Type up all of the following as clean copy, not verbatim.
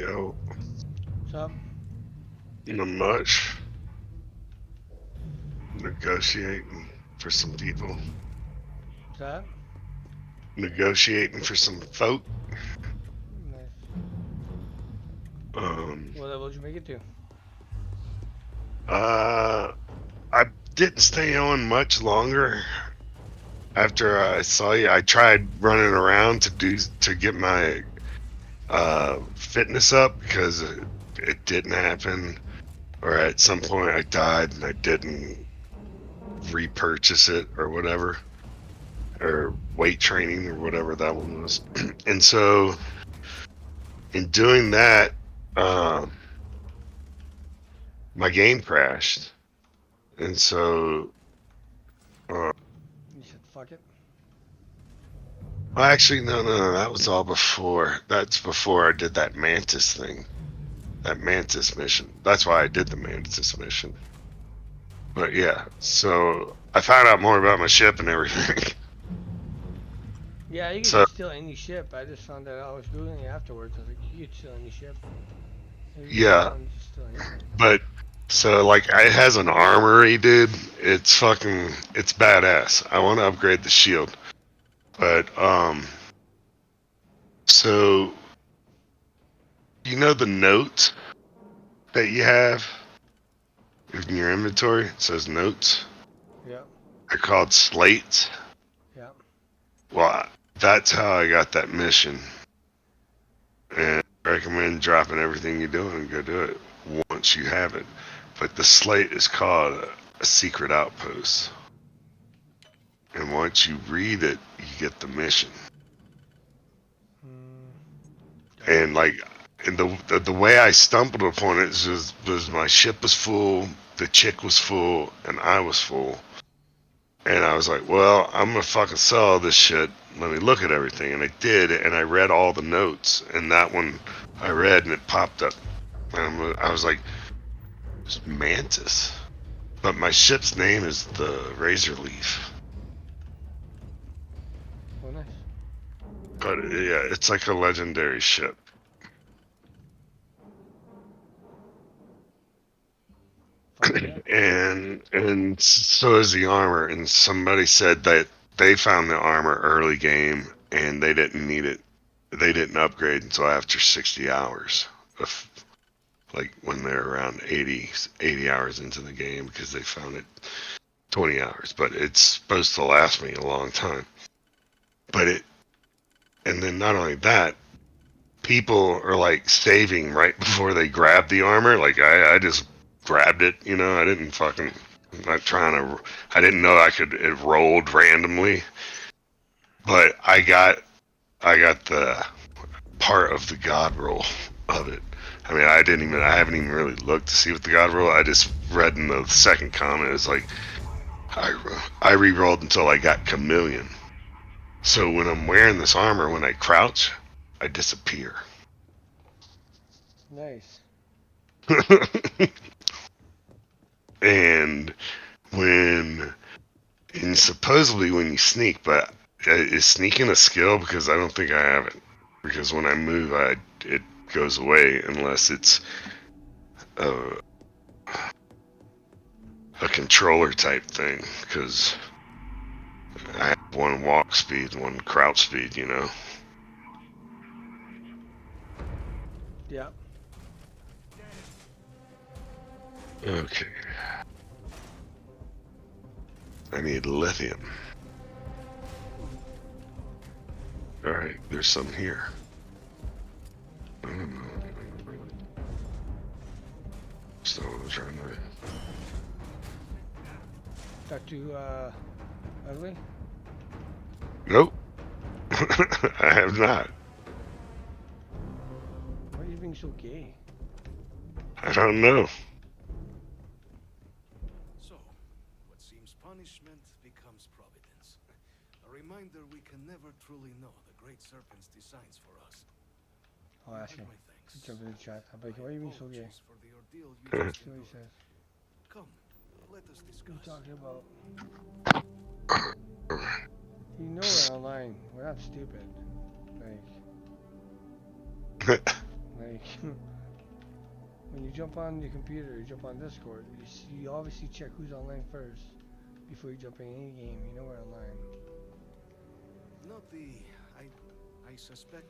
Yo, What's up? not much. Negotiating for some people. What's that? Negotiating for some folk. Nice. Um, What level did you make it to? uh, I didn't stay on much longer after I saw you. I tried running around to get my fitness up because it didn't happen. Or at some point I died and I didn't repurchase it or whatever, or weight training or whatever that one was. And so in doing that, um, my game crashed, and so uh, You said fuck it. well, actually, no, that was all before. That's before I did that Mantis thing, that Mantis mission. That's why I did the Mantis mission. But yeah, so I found out more about my ship and everything. Yeah, you could So just steal any ship. I just found that out. I was googling it afterwards. I was like, you could steal any ship. If you go yeah, around, just steal anything. but so like it has an armory, dude. It's badass. I want to upgrade the shield, but so you know the notes that you have in your inventory? It says notes. Yep. They're called slates. Yep. Well, that's how I got that mission. And I recommend dropping everything you're doing and go do it once you have it. But the slate is called a secret outpost. And once you read it, you get the mission. And like, and the way I stumbled upon it was my ship was full, the chick was full, and I was full. And I was like, well, I'm gonna fucking sell all this shit. Let me look at everything. And I did, and I read all the notes. And that one I read, and it popped up. And I was like, it's Mantis. But my ship's name is the Razor Leaf. Oh, nice. But yeah, it's like a legendary ship. Fuck yeah. And so is the armor. And somebody said that they found the armor early game and they didn't need it. They didn't upgrade until after 60 hours of, like when they're around 80 hours into the game, because they found it 20 hours. But it's supposed to last me a long time. And then not only that, people are like saving right before they grab the armor. Like I just grabbed it, you know. I didn't fucking. I'm not trying to. I didn't know I could. It rolled randomly, but I got the part of the god roll of it. I mean, I haven't even really looked to see what the god roll. I just read in the second comment. It's like I re-rolled until I got chameleon. So when I'm wearing this armor, when I crouch, I disappear. Nice. And when and supposedly when you sneak, but is sneaking a skill? Because I don't think I have it. Because when I move, it goes away unless it's a, a controller type thing. Because I have one walk speed, one crouch speed, you know. Yeah. Okay. I need lithium. Alright, there's some here. Still trying to. Got too ugly? Nope. I have not. Why are you being so gay? I don't know. So, what seems punishment becomes providence. A reminder we can never truly know the great serpent's designs for us. I'll ask him. My thanks. Jump in the chat. I'm like, why are you being so gay? Apologies for the ordeal you just See what he endured. says. Come, let us What are discuss. you talking about? You know we're online. We're not stupid. Like, like when you jump on your computer, you jump on Discord, you obviously check who's online first before you jump in any game. You know we're online. Not the... I suspect...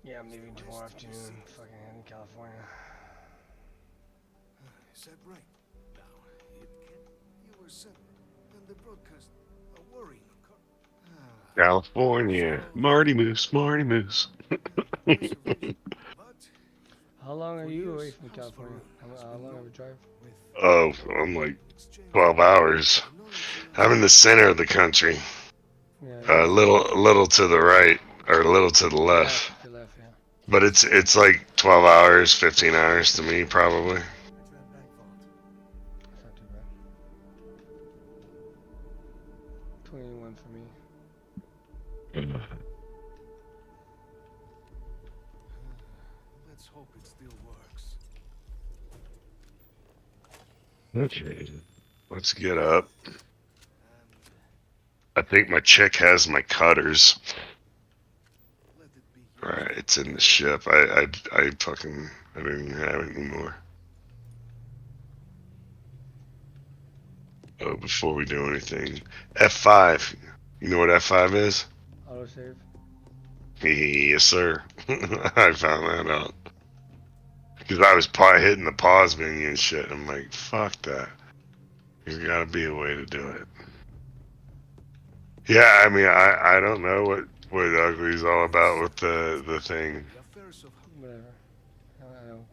Yeah, I'm leaving tomorrow afternoon. Fucking in California. Is that right? Now, it can't... You were sent... And the broadcast... A worrying... California. Marty Moose, Marty Moose. Observation. But... How long are For you away years, from House California? Varun has How been long known of a drive? with Oh, I'm like exchange 12 hours. I'm in the center of the country. Yeah, A little to the right, or a little to the left. To left, yeah. But it's like 12 hours, 15 hours to me, probably. That's not too bad. 21 for me. Let's hope it still works. Okay. Let's get up. And I think my chick has my cutters. let it be Alright, it's in the ship. I didn't even have it anymore. Oh, before we do anything, F5. You know what F5 is? Autosave. Yes, sir. I found that out. Because I was hitting the pause menu and shit. I'm like, fuck that. There's gotta be a way to do it. Yeah, I mean, I don't know what Ugly's all about with the thing. the affairs of Whatever. I know.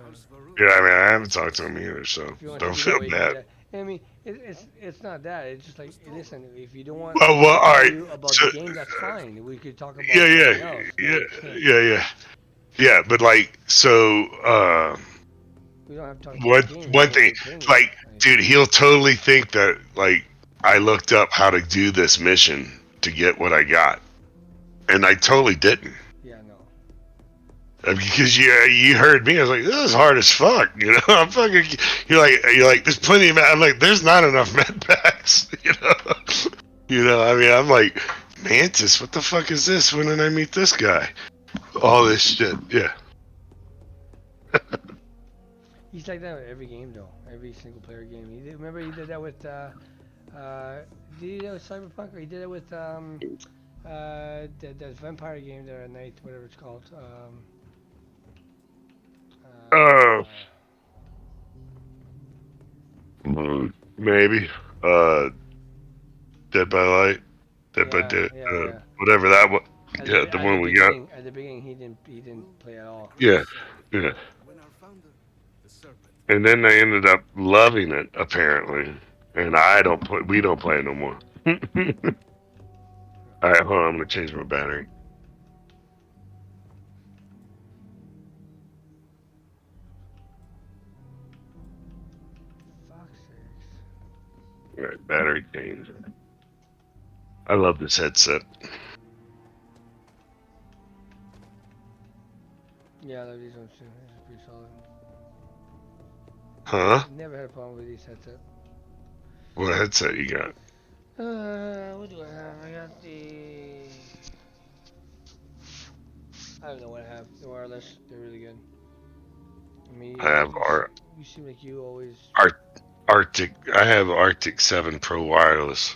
House Varun. Yeah, I mean, I haven't talked to him either, so If you want don't to do feel that, we can do bad. that. I mean, it's not that. It's just like, listen, if you don't want Well, to all right. argue about So, the game, that's fine. We could talk about yeah, something else. yeah, No, we can't. yeah. But like, so We don't have to talk about one the game. one thing, Your opinion. like, dude, he'll totally think that like I looked up how to do this mission to get what I got, and I totally didn't. Yeah, no. Because you heard me. I was like, this is hard as fuck. You know, I'm fucking. You're like, there's plenty of. I'm like, there's not enough med packs. You know. I mean, I'm like, Mantis. What the fuck is this? When did I meet this guy? All this shit. Yeah. He's like that with every game, though. Every single player game. Remember he did that with. Did he do that with Cyberpunk, or he did it with that vampire game there at night, whatever it's called. Oh. Maybe. Dead by Light. Dead by Dead. Yeah. Whatever that was. Yeah, the one we got. At the beginning, he didn't play at all. Yeah. When our founder, the serpent, And then they ended up loving it, apparently. And we don't play it no more. Alright, hold on, I'm gonna change my battery. Fuck's sakes. Alright, battery change. I love this headset. Yeah, I love these ones too. These are pretty solid. Huh? Never had a problem with these headsets. What headset you got? What do I have? I got the. I don't know what I have. The wireless, they're really good. I mean, I have you seem like you always. Arctic. I have Arctic 7 Pro wireless.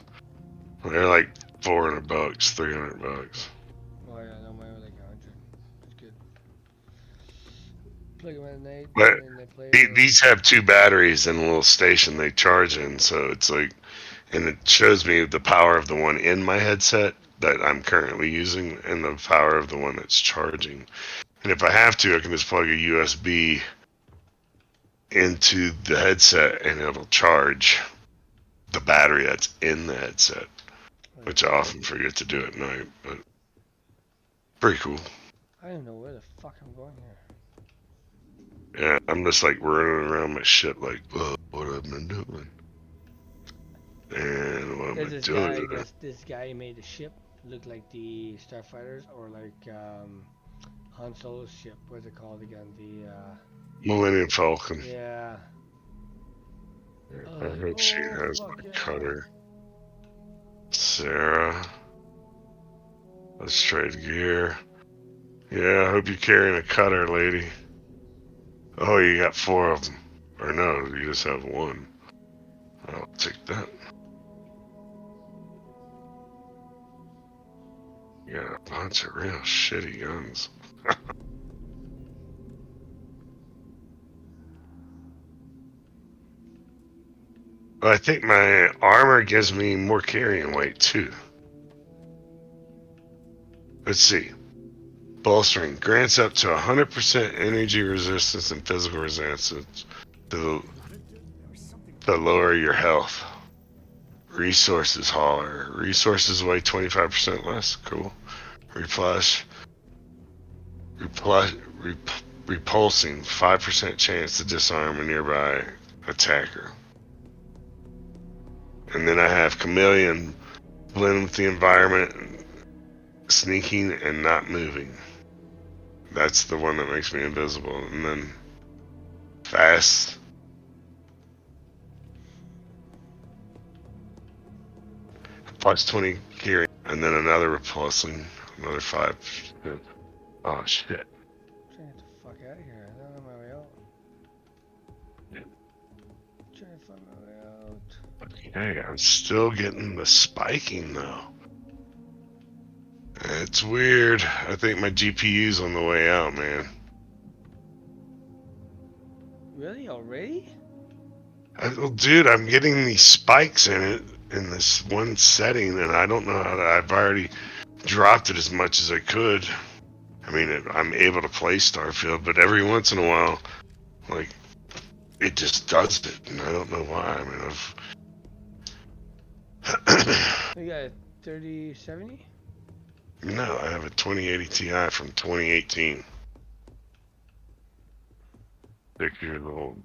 They're like $400, $300. Oh yeah, no, mine was like 100. It's good. Plug them at night, But and they play. these have two batteries and a little station they charge in, so it's like, and it shows me the power of the one in my headset that I'm currently using and the power of the one that's charging. And if I have to, I can just plug a USB into the headset and it'll charge the battery that's in the headset, which I often forget to do at night, but pretty cool. I don't know where the fuck I'm going here. Yeah, I'm just like running around my shit like, oh, what have I been doing? And what am I There's doing? this guy made a ship look like the Starfighters or like Han Solo's ship. What's it called again? The Millennium Falcon. yeah. I hope she has fuck my yeah. cutter. Sarah. Let's trade gear. Yeah, I hope you're carrying a cutter, lady. Oh, you got 4 of them. Or no, you just have 1. I'll take that. You got a bunch of real shitty guns. Well, I think my armor gives me more carrying weight, too. Let's see. Bolstering grants up to 100% energy resistance and physical resistance to lower your health. Resources hauler. Resources weigh 25% less. Cool. Replush. Repulsing. 5% chance to disarm a nearby attacker. And then I have chameleon. Blend with the environment. Sneaking and not moving. That's the one that makes me invisible. And then fast. Plus 20 carry. And then another repulsing. Another 5. Oh, shit. I'm trying to get the fuck out of here. I'm on my way out. Trying to find my way out. Okay, I'm still getting the spiking, though. It's weird. I think my GPU's on the way out, man. Really? Already? Well, dude, I'm getting these spikes in it in this one setting, and I don't know how to. I've already dropped it as much as I could. I mean, I'm able to play Starfield, but every once in a while, like, it just does it, and I don't know why. I mean, You got a 3070? No, I have a 2080 Ti from 2018. 6 years old.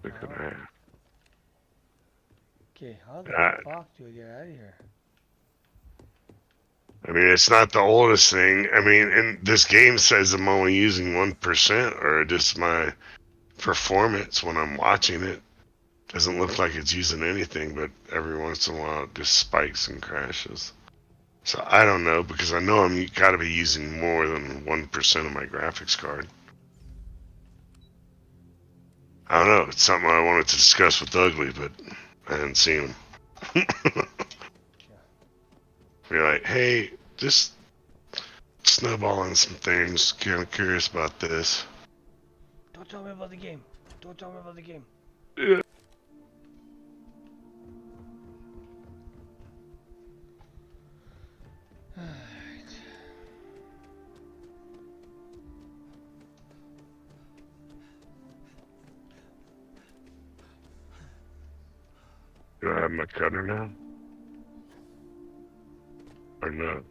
6.5. Okay, how the fuck do I get out of here? I mean, it's not the oldest thing. I mean, and this game says I'm only using 1%, or just my performance when I'm watching it. Doesn't look like it's using anything, but every once in a while it just spikes and crashes. So I don't know, because I know I'm got to be using more than 1% of my graphics card. I don't know. It's something I wanted to discuss with Ugly, but I hadn't seen him. Be like, hey, just snowballing some things. Kind of curious about this. Don't tell me about the game. Don't tell me about the game. Yeah. Do I have my cutter now? Or not?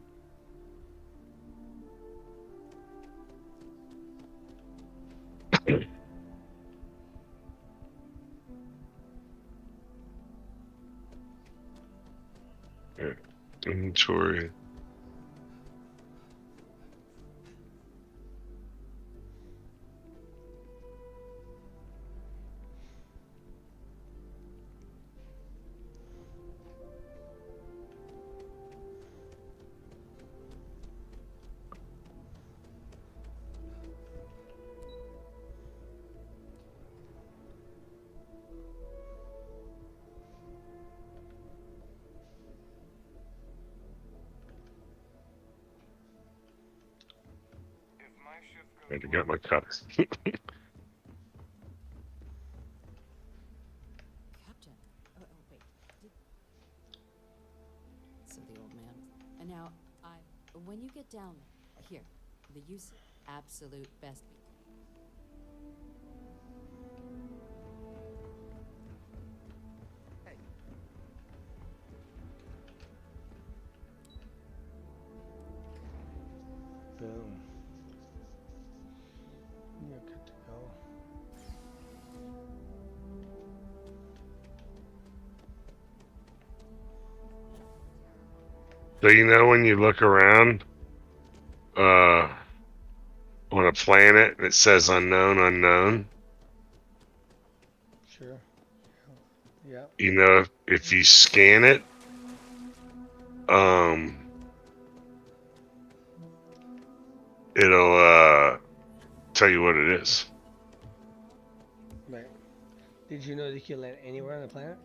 Yeah. Inventory. I got my cutter. Captain. Wait. So the old man. And now, when you get down here, the use absolute best beat. Hey. Boom. You're good to go. So you know when you look around on a planet and it says unknown, unknown? Sure. Yeah. You know, if you scan it, it'll tell you what it is. Right. Did you know they can land anywhere on the planet?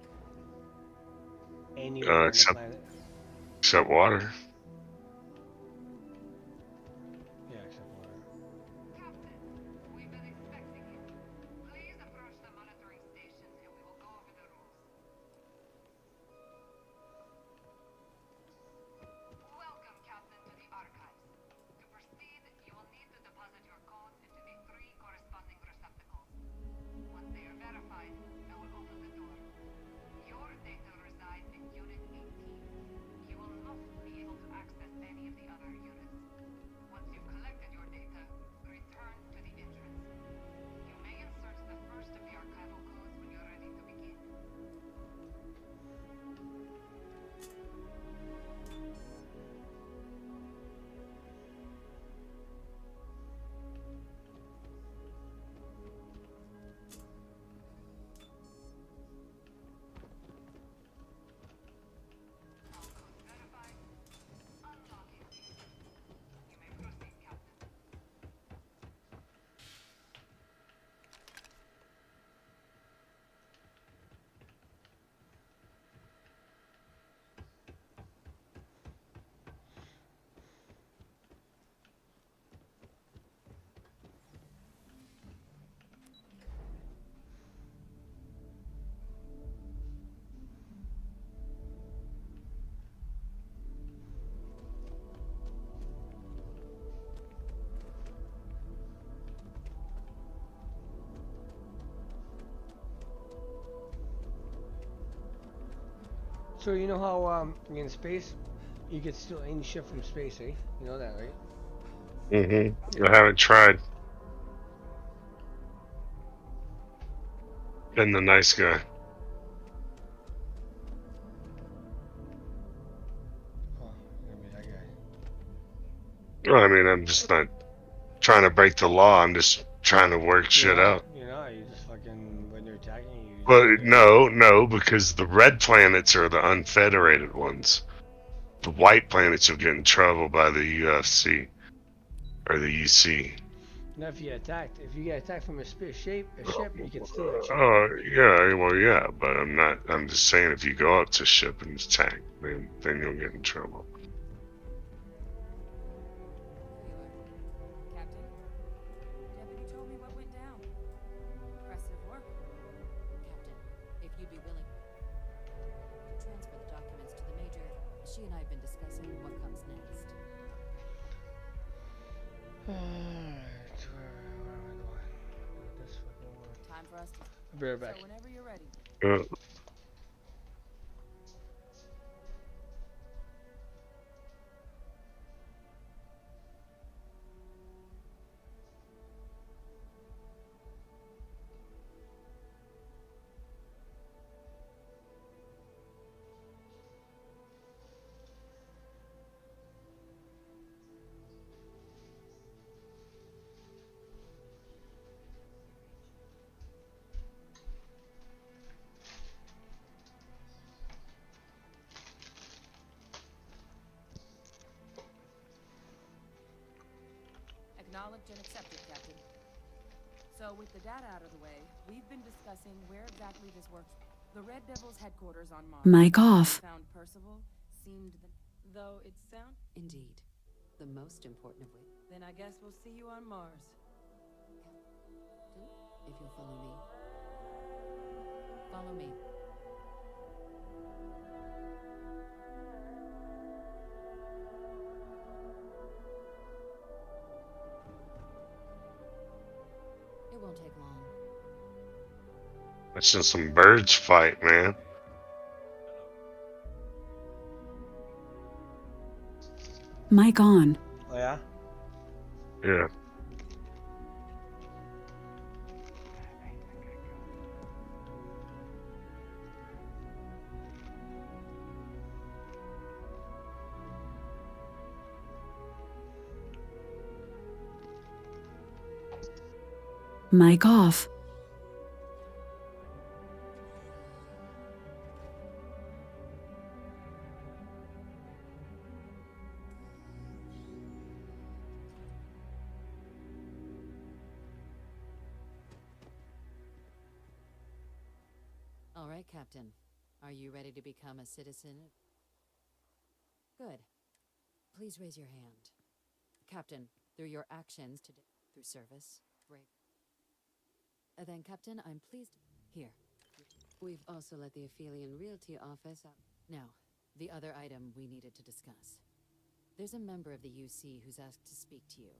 Anywhere on the planet. Except water. Yeah, except water. Captain, we've been expecting you. Please approach the monitoring station and we will go over the rules. Welcome, Captain, to the archives. To proceed, you will need to deposit your codes into the 3 corresponding receptacles. Once they are verified, I will open the door. Your data resides in Unit 18. You will not be able to access any of the other units. Once you've collected your data, return to the entrance. You may insert the first of the archival codes when you're ready to begin. All codes verified. Unlocking. You may proceed, Captain. So you know how in space you can steal any ship from space, eh? You know that, right? Mm-hmm. I haven't tried. Been the nice guy. Oh, you're gonna be that guy. Well, I mean, I'm just not trying to break the law. I'm just trying to work shit out. You know, you just fucking when they're attacking you. You Well, just, no, because the red planets are the unfederated ones. The white planets will get in trouble by the UFC or the UC. Now, if you get attacked from a ship, you can steal that ship. Oh, yeah, well, yeah, but I'm just saying if you go up to ship and attack, then you'll get in trouble. Here you are. Captain? Deputy told me what went down. Impressive work. Captain, if you'd be willing to transfer the documents to the Major, she and I have been discussing what comes next. Alright, where am I going? This fucking one. Time for us to... I'll be right back. So whenever you're ready. Acknowledged and accepted, Captain. So, with the data out of the way, we've been discussing where exactly this works. The Red Devil's headquarters on Mars. Mic off. Found Percival, seemed though it sound... Indeed. The most important of which... Then I guess we'll see you on Mars. If you'll follow me. Follow me. It won't take long. That's just some birds fight, man. Mic on. Oh yeah? Yeah. Mic off. All right, Captain. Are you ready to become a citizen? Good. Please raise your hand. Captain, through your actions today, through service, brave. Then, Captain, I'm pleased. Here. We've also let the Aphelion Realty office out. Now, the other item we needed to discuss. There's a member of the UC who's asked to speak to you,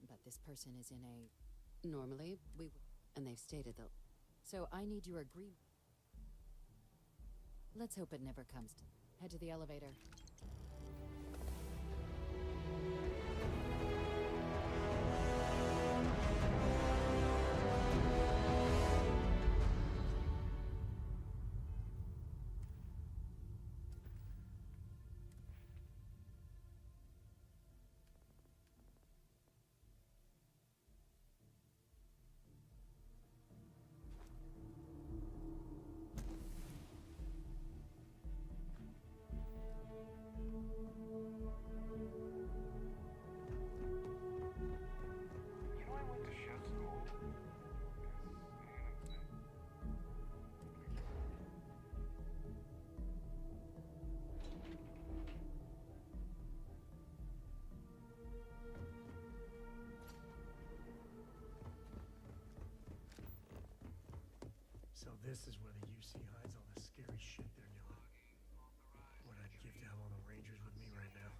but this person is in a... Normally, we... And they've stated they'll... So I need your agreement. Let's hope it never comes to... Head to the elevator. You know, I went to chef school. So this is where the UC hides all the scary shit they're doing. What I'd give to have all the Rangers with me right now.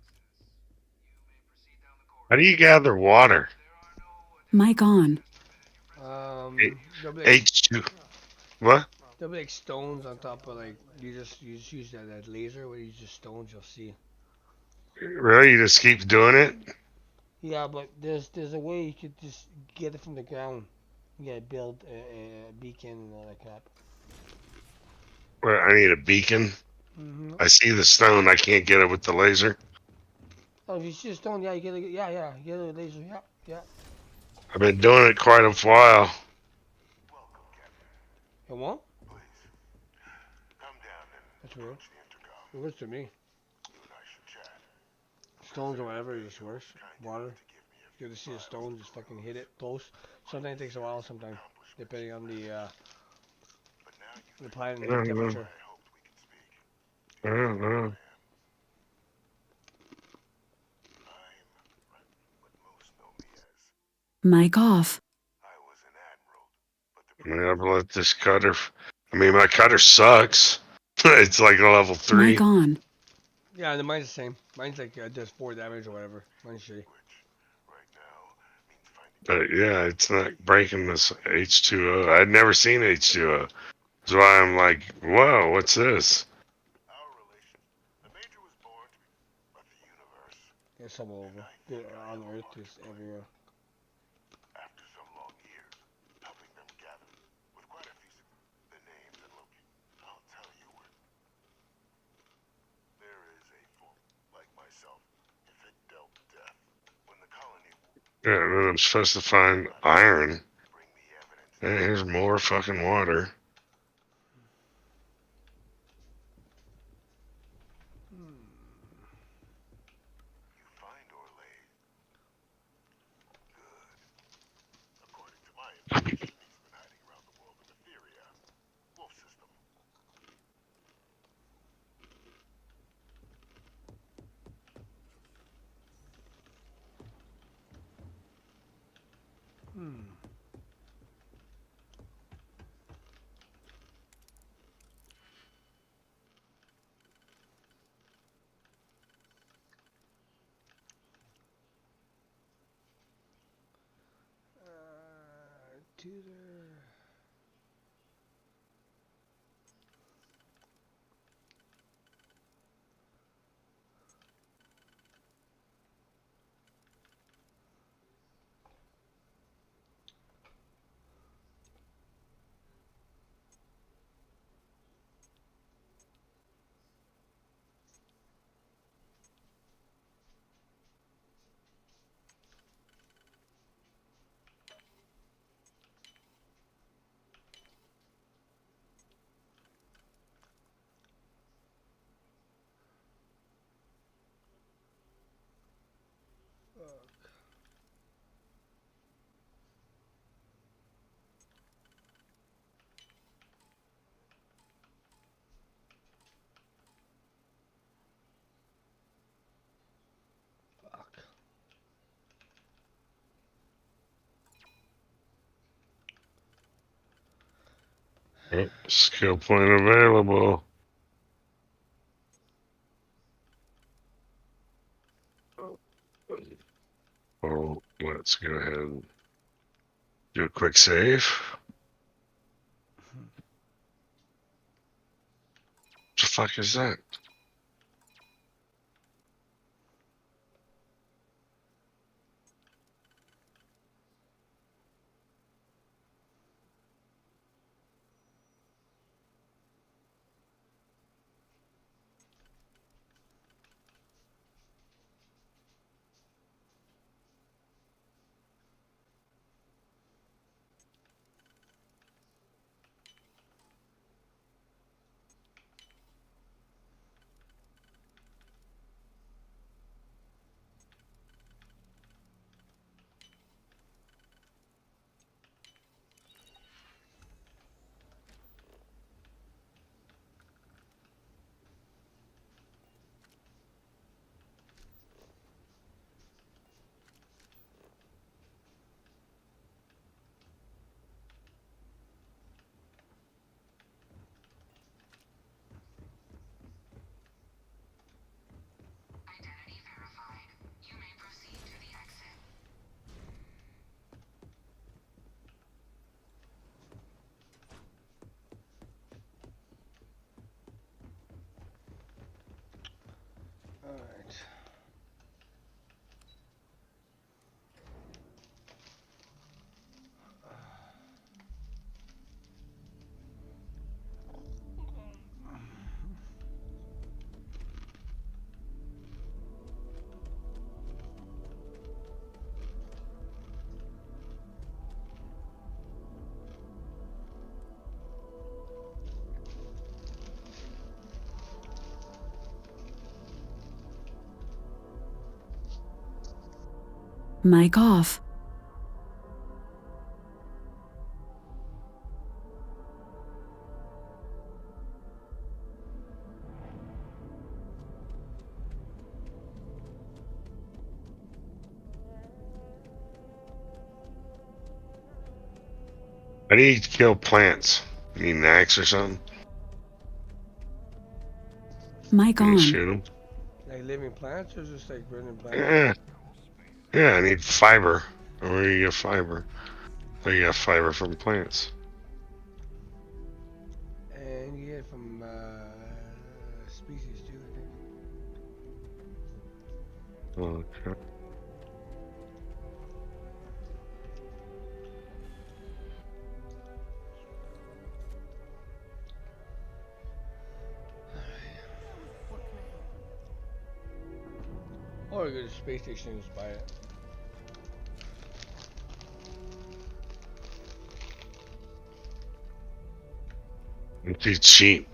How do you gather water? Mic on. There'll be like, H2. What? there'll be like stones on top of like you just use that laser where you just stones you'll see. Really? You just keep doing it? Yeah, but there's a way you could just get it from the ground. You gotta build a beacon and all that crap. Well, I need a beacon. Mm-hmm. I see the stone. I can't get it with the laser. Oh, if you see a stone, yeah, you get a you get a laser, yeah. I've been doing it quite a while. It won't? Please, come down and That's weird. approach the intercom. It works to me. You and I should chat. Stones or whatever, it just works. Kind Water. enough to give me a You get to see a stone, just fucking hit it close. Sometimes it takes a while, sometimes depending on but now you the planet I and the don't know. temperature. I hoped we could speak. I don't know. I'm what most know me as. Mic off. I was an admiral, but the I mean, I've let this cutter. I mean, my cutter sucks. It's like a level 3. Mic on. Yeah, and mine's the same. Mine's like does 4 damage or whatever. Mine's shitty. which right now means finding But yeah, it's not breaking this H2O. I'd never seen H2O. That's why I'm like, whoa, what's this? our relation. The Major was born to be, but the universe, It's all over. On Earth, it's everywhere. after some long years, helping them gather, with quite a few the names and locations, I'll tell you where. There is a form, like myself, if it dealt death. When the colony Yeah, and then I'm supposed to find iron. bring the evidence, And here's more fucking water. you find Orlais. Good. According to my information, he's been hiding around the world in Etheria. Wolf system. Hmm. Tutor. Oh, skill point available. Oh, let's go ahead and do a quick save. What the fuck is that? Identity verified. You may proceed to the exit. Alright. Mic off. How do you kill plants? You need an axe or something? Mic Can you on. shoot them? Like living plants or just like burning plants? Yeah. Yeah, I need fiber. Where do you get fiber? Oh, you got fiber from plants. And you get it from species too, I think. Okay. Or go to the space station and just buy it. It's cheap.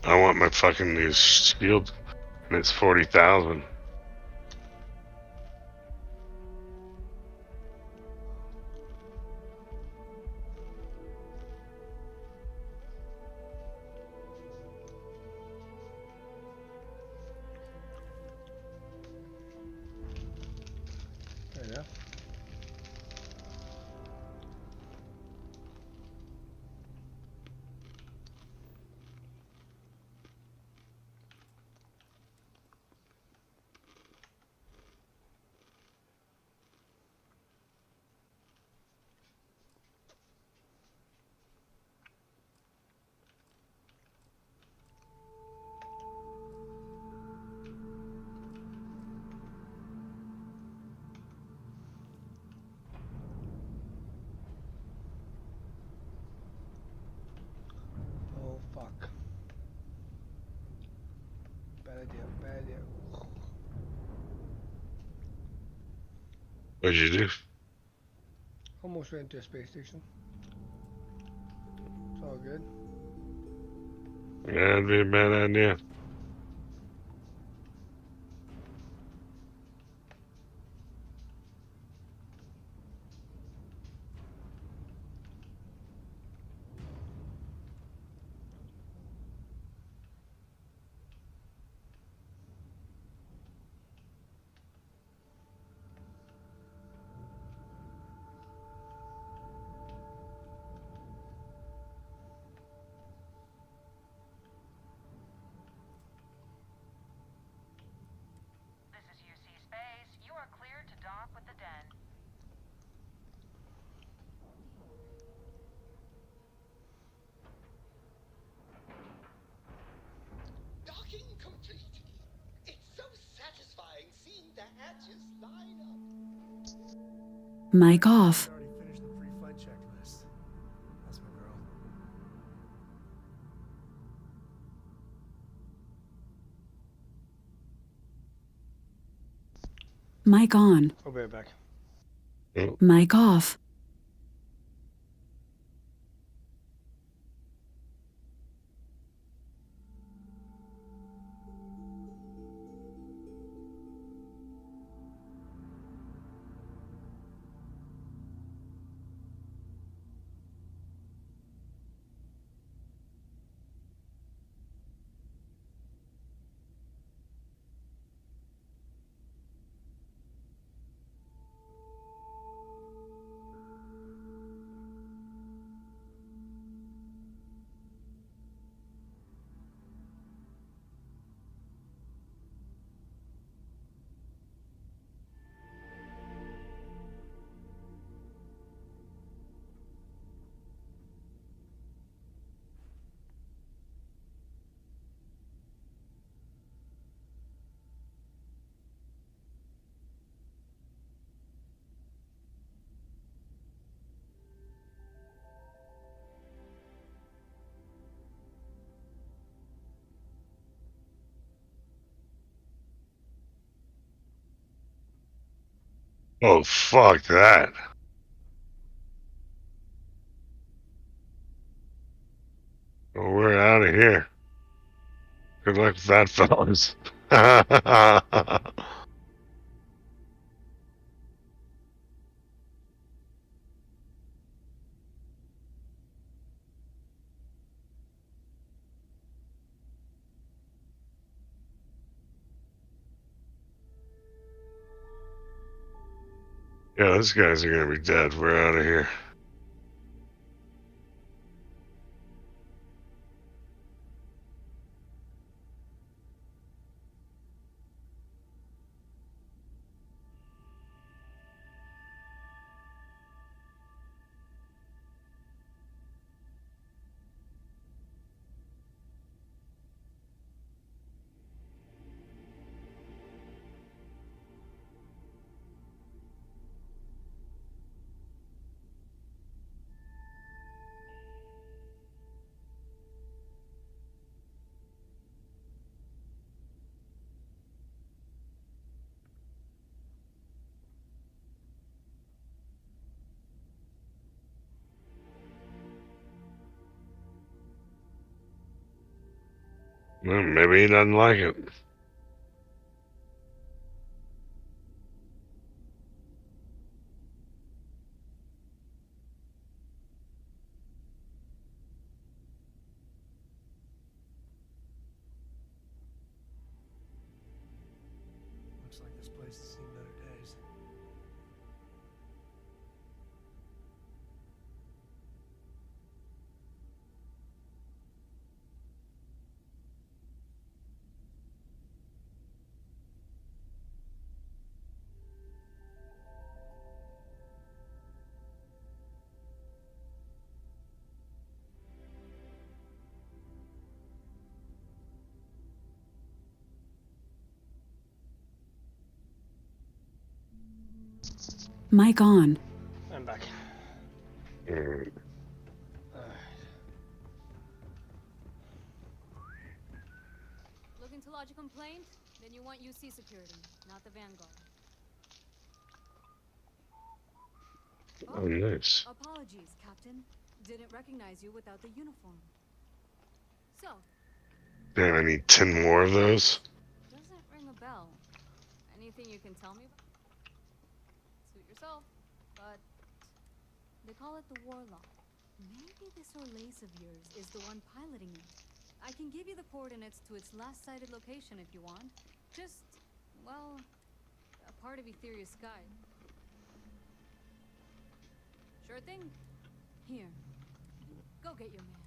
I want my fucking new shield, and it's 40,000. Fair enough. Oh fuck. Bad idea, bad idea. What'd you do? Almost ran into a space station. It's all good. Yeah, that'd be a bad idea. Mic off. I'd already finished the pre-flight checklist. That's my girl. Mic on. I'll be right back. Mic off. Oh, fuck that. Well, we're out of here. Good luck with that, fellas. Yeah, those guys are gonna be dead. We're out of here. Well, maybe he doesn't like it. Looks like this place has seen better days. Mic on. I'm back. Mm. Looking to lodge a complaint? Then you want UC security, not the Vanguard. Oh, nice. Apologies, Captain. Didn't recognize you without the uniform. So, Damn, I need 10 more of those. doesn't ring a bell. Anything you can tell me about? Suit yourself, but they call it the Warlock. Maybe this Orlace of yours is the one piloting it. I can give you the coordinates to its last sighted location if you want. Just, well, a part of Etheria's sky. Sure thing. Here. Go get your man.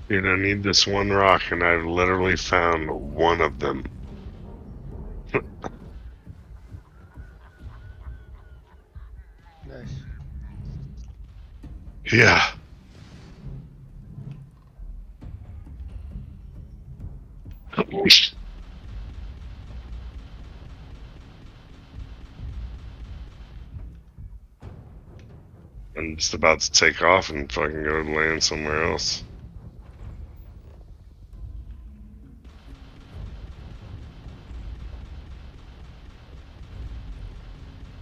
Dude, I need this one rock, and I've literally found one of them. Nice. Yeah. I'm just about to take off and fucking go land somewhere else.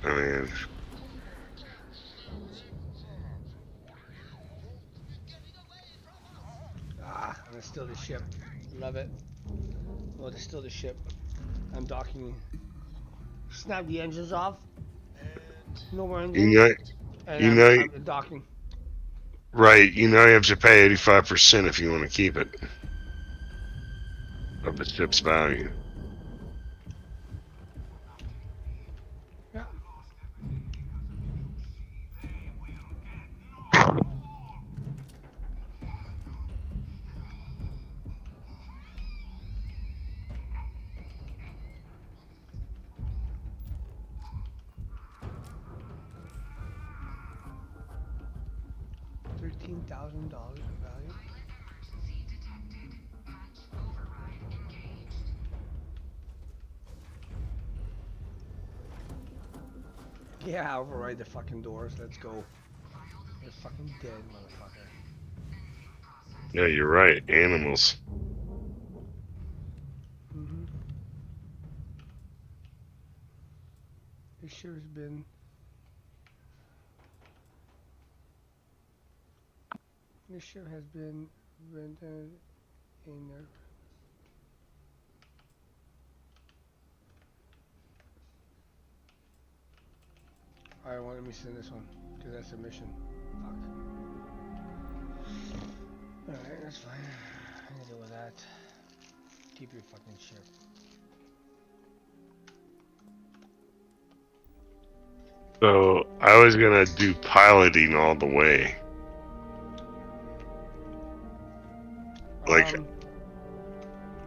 I mean, Ah, I'm gonna steal the ship. Love it. Oh, to steal the ship. I'm docking. Snap the engines off. No more engines. you And know, I'm docking. right? You know, you have to pay 85% if you want to keep it of the ship's value. Yeah. $13,000 in value. Yeah, override the fucking doors. Let's go. You're fucking dead, motherfucker. Yeah, you're right. Animals. Mm-hmm. This ship has been. This ship has been rented in there. Alright, well, let me send this one. Because that's a mission. Fuck. Alright, that's fine. I can deal with that. Keep your fucking ship. So I was gonna do piloting all the way. Like,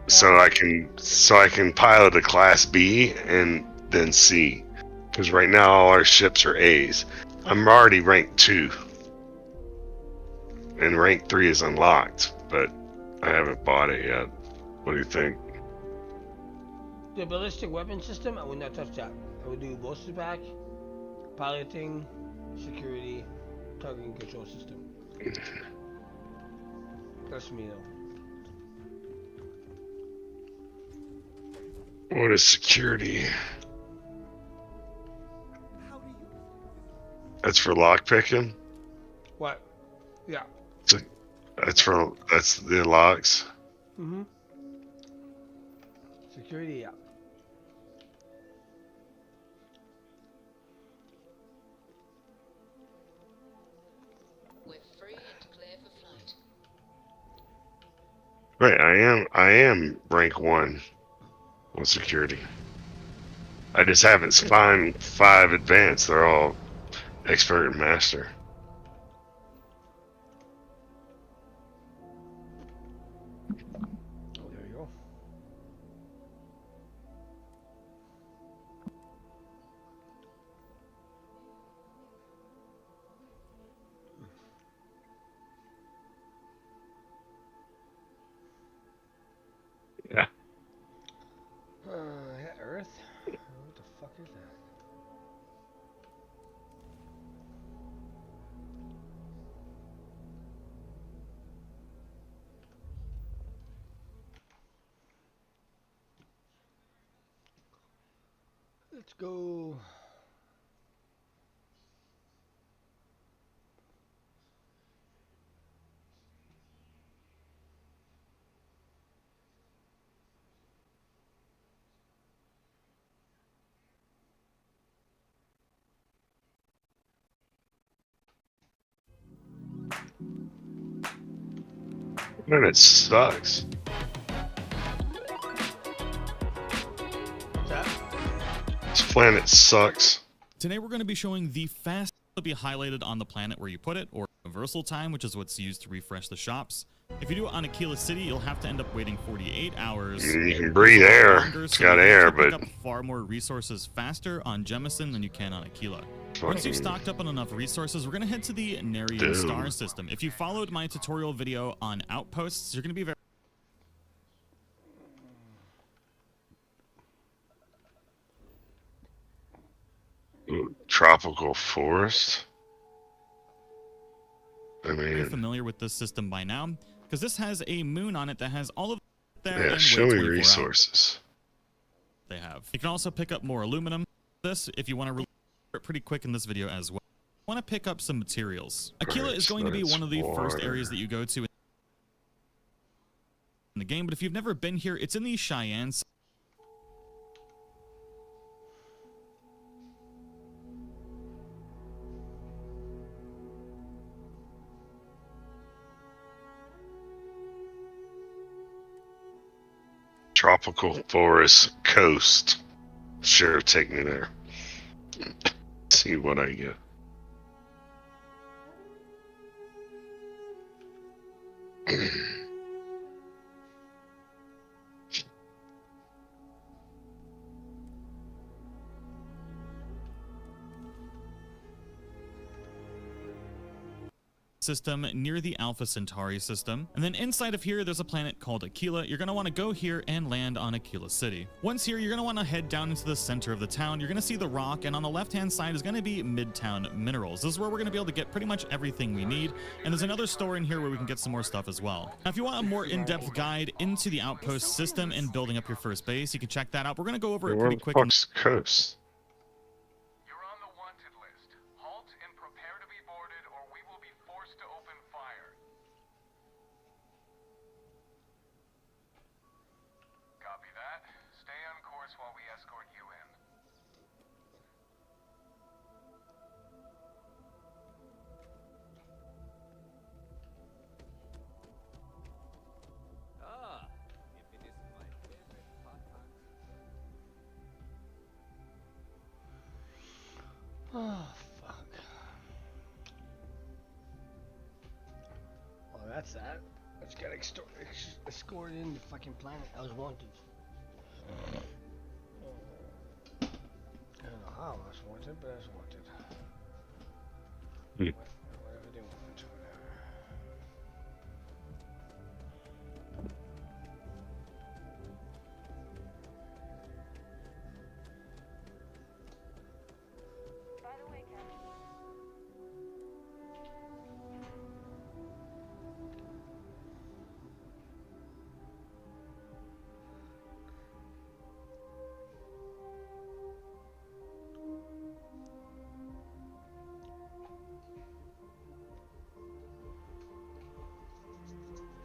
so I can pilot a class B and then C, because right now all our ships are A's. I'm already rank 2, and rank 3 is unlocked, but I haven't bought it yet. What do you think? The ballistic weapon system, I would not touch that. I would do bolster back, piloting, security, targeting control system. That's me though. What is security? That's for lockpicking? What? Yeah. That's the locks. Mm-hmm. Security, yeah. We're free and clear for flight. Right, I am rank 1 on security. I just haven't found 5 advanced. They're all expert and master. Oh, there you go. Yeah. Yeah, Earth? What the fuck is that? Let's go. Man, it sucks. What's that? This planet sucks. Today we're going to be showing the fast to be highlighted on the planet where you put it, or reversal time, which is what's used to refresh the shops. If you do it on Aquila City, you'll have to end up waiting 48 hours. You can breathe air. Longer, It's so got you can air, actually pick but up far more resources faster on Jemison than you can on Aquila. Once you've stocked up on enough resources, we're going to head to the Narian star system. If you followed my tutorial video on outposts, you're going to be very... tropical forest. I very mean, familiar with this system by now, because this has a moon on it that has all of there yeah, and show wait me 24 hours resources. they have. You can also pick up more aluminum. This, if you want to release it pretty quick in this video as well. I want to pick up some materials. Aquila is going to be one of the first areas that you go to in the game, but if you've never been here, it's in the Cheyenne. Tropical forest coast. Sure, take me there. See what I get. System near the Alpha Centauri system. And then inside of here, there's a planet called Aquila. You're going to want to go here and land on Aquila City. Once here, you're going to want to head down into the center of the town. You're going to see the rock, and on the left-hand side is going to be Midtown Minerals. This is where we're going to be able to get pretty much everything we need. And there's another store in here where we can get some more stuff as well. Now, if you want a more in-depth guide into the outpost system and building up your first base, you can check that out. We're going to go over it pretty quick. Where the fuck's the coast? Oh, fuck. Well, that's that. Let's get escorted in the fucking planet. I was wanted. I don't know how I was wanted, but I was wanted. Whatever they want, whatever.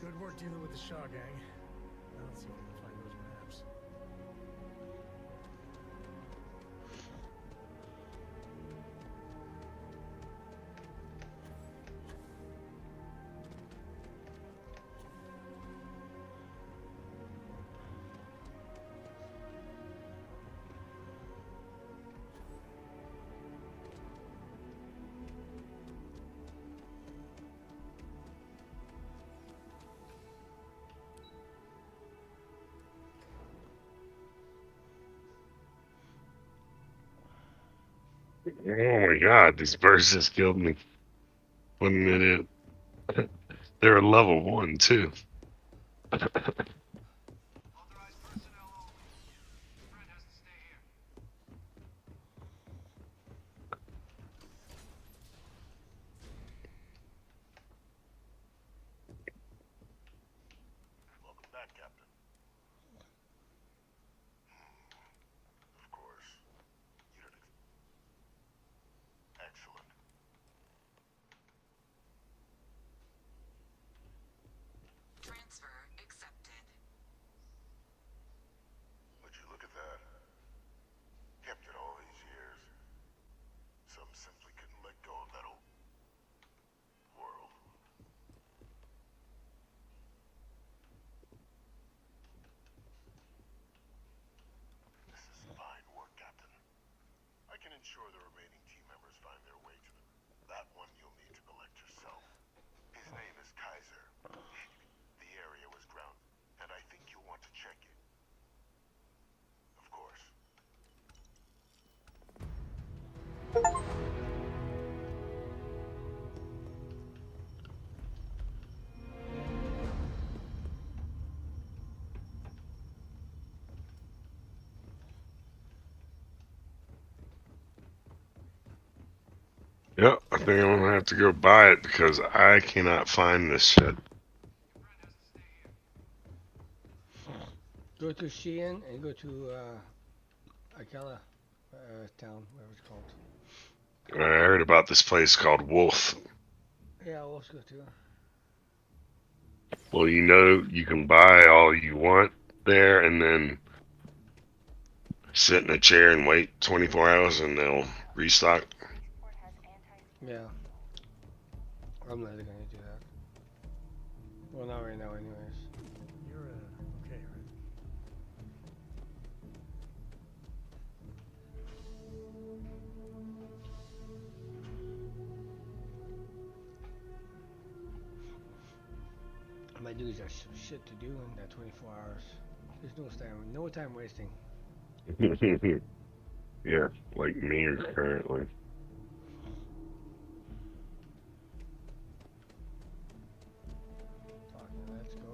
Good work dealing with the Shaw gang. Now let's see if we can find those maps. Oh my god, these birds just killed me. 1 minute. They're level 1 too. Welcome back, Captain. Of course. You did excellent. Transfer accepted. Would you look at that? Kept it all these years. Some simply couldn't let go of that old world. This is fine work, Captain. I can ensure the remaining team members find their way to that one you'll need to collect yourself. His name is Kaiser. Yep, I think I'm gonna have to go buy it because I cannot find this shit. Go to Sheehan and go to Akela town, whatever it's called. I heard about this place called Wolf. Yeah, we'll also go to. Well, you know, you can buy all you want there and then sit in a chair and wait 24 hours and they'll restock. Yeah. I'm not gonna do that. Well, not right now, anyways. You're okay, right? My dudes got shit to do in that 24 hours. There's no time wasting. Yeah, like me currently. Let's go.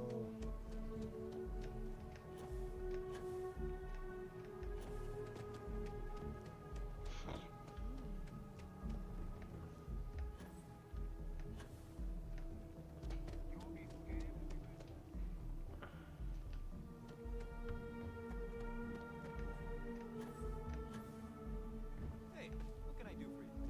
Hey, what can I do for you?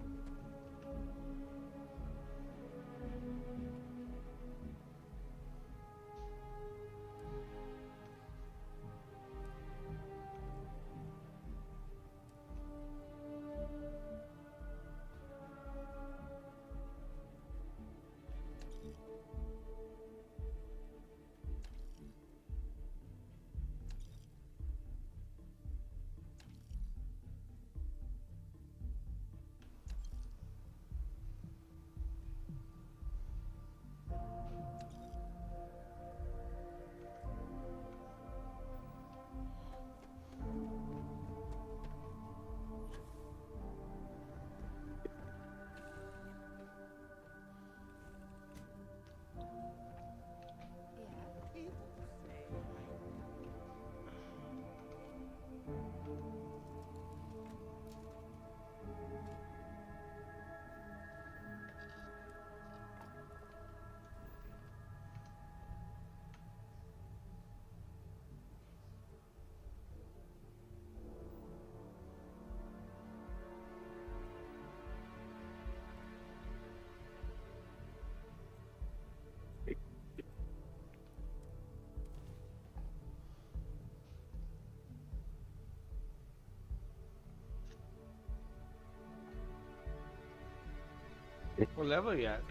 What level are you at?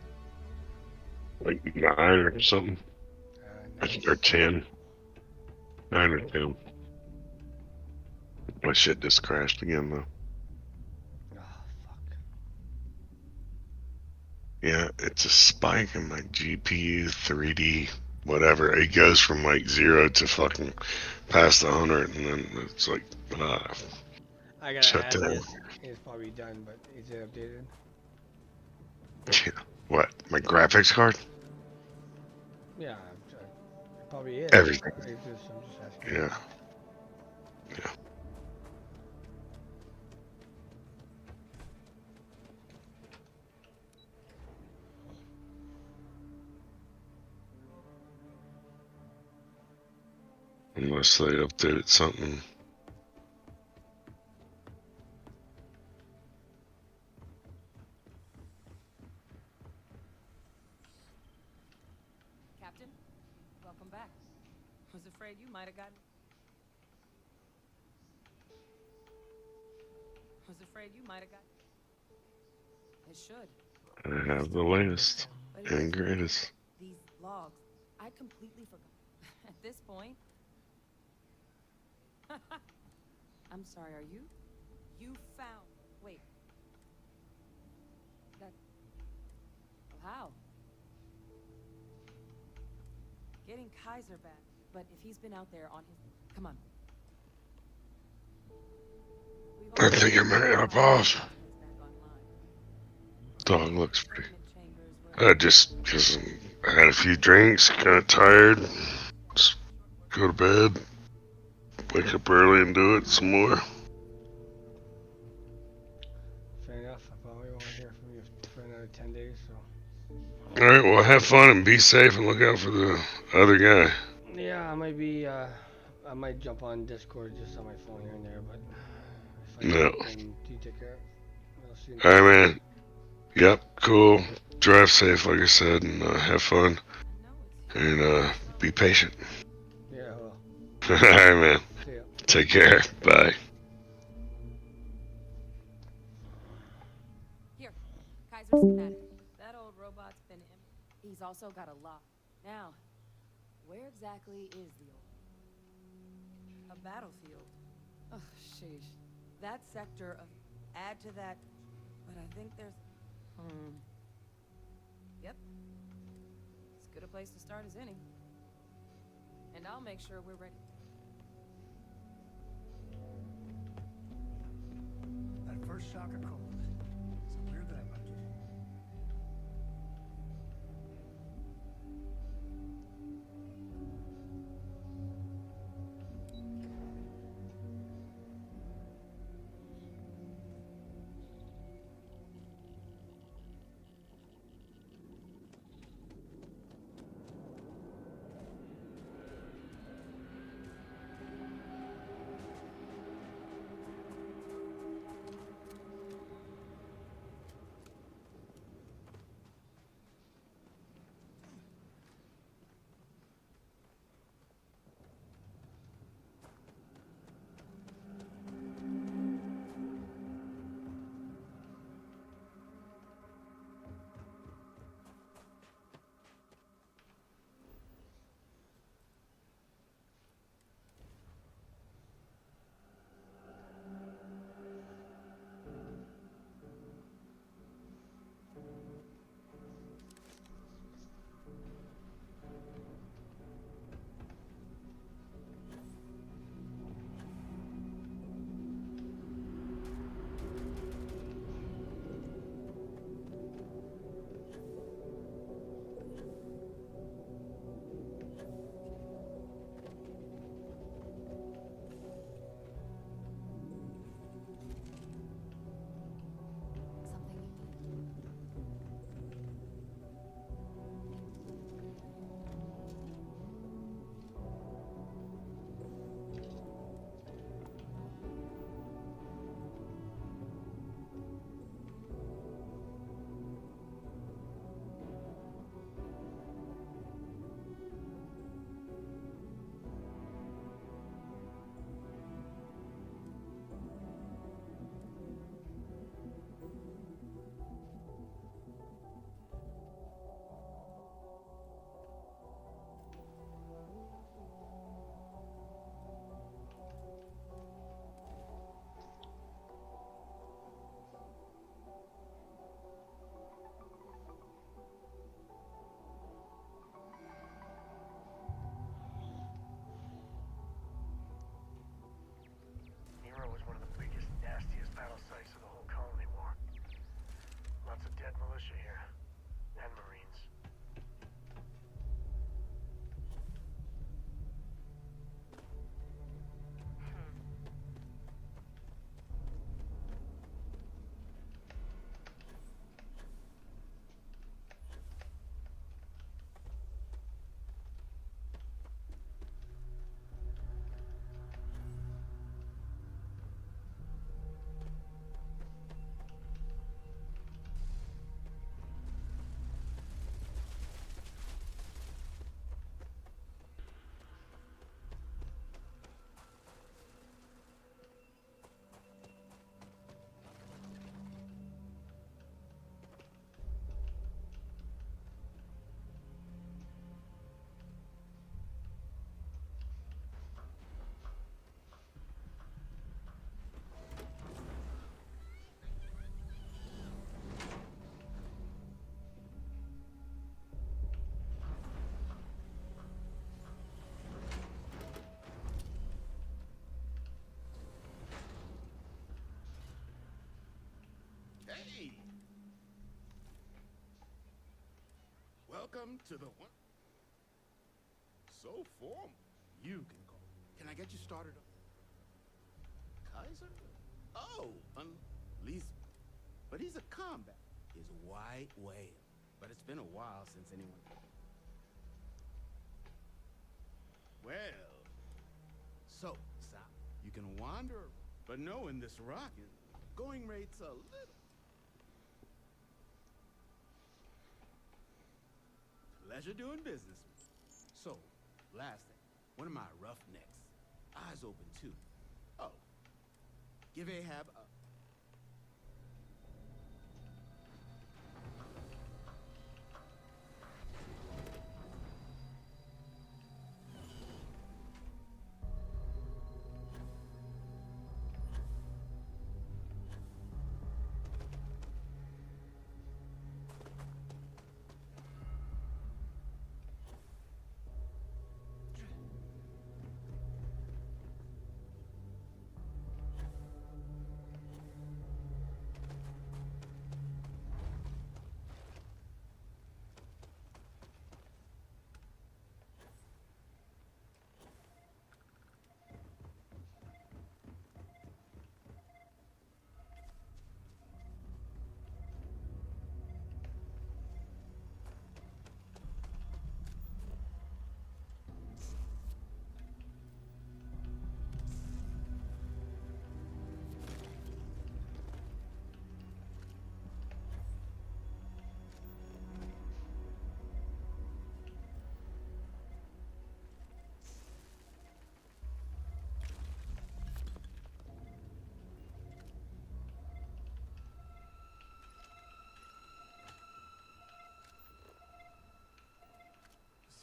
Like 9 or something. Nice. Or 10. 9 or 10. My shit just crashed again though. Oh, fuck. Yeah, it's a spike in my GPU 3D whatever. It goes from like 0 to fucking past 100 and then it's like I gotta shut add down. this. It's probably done, but is it updated? What? My graphics card? Yeah, it probably is. Everything. I'm just asking. Yeah. Yeah. Unless they updated something. Captain, welcome back. Was afraid you might have gotten. Was afraid you might have gotten. It should. I have the latest But it and is greatest. these logs. I completely forgot. At this point. I'm sorry, are you? You found. Wait. That. How? Getting Kaiser back. But if he's been out there on his. Come on. I think I might hop off. Dog looks pretty. Just because I had a few drinks, kind of tired. Just go to bed, wake up early and do it some more. Fair enough. I probably won't hear from you for another 10 days, so. All right, well, have fun and be safe and look out for the other guy. Yeah, I might jump on Discord just on my phone here and there, but if I No. don't, then you take care. I'll see you in All 10 right, days. man. Yep, cool. Drive safe, like I said, and have fun. And be patient. Yeah, well, All right, man. see ya. Take care. Bye. Here, Kaiser's schematic. That old robot's been He's also got a lock. Now, where exactly is the old... A battlefield. Oh, sheesh. That sector of... Add to that... But I think there's... Yep. As good a place to start as any. And I'll make sure we're ready. That first shock of cold. It's clear that I like it. Was one of the biggest, nastiest battle sites of the whole colony war. Lots of dead militia here, and Marines. Hey! Welcome to the one. So formal. You can call. Can I get you started up? Kaiser? Oh, Lisa. but he's a combat. He's a white whale. But it's been a while since anyone... Well, so, Sal, you can wander, but knowing this rocket, going rate's a little... Pleasure doing business with you. So, last thing, one of my roughnecks, eyes open too. Oh, give Ahab a...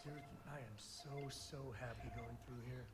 Seriously, I am so happy going through here.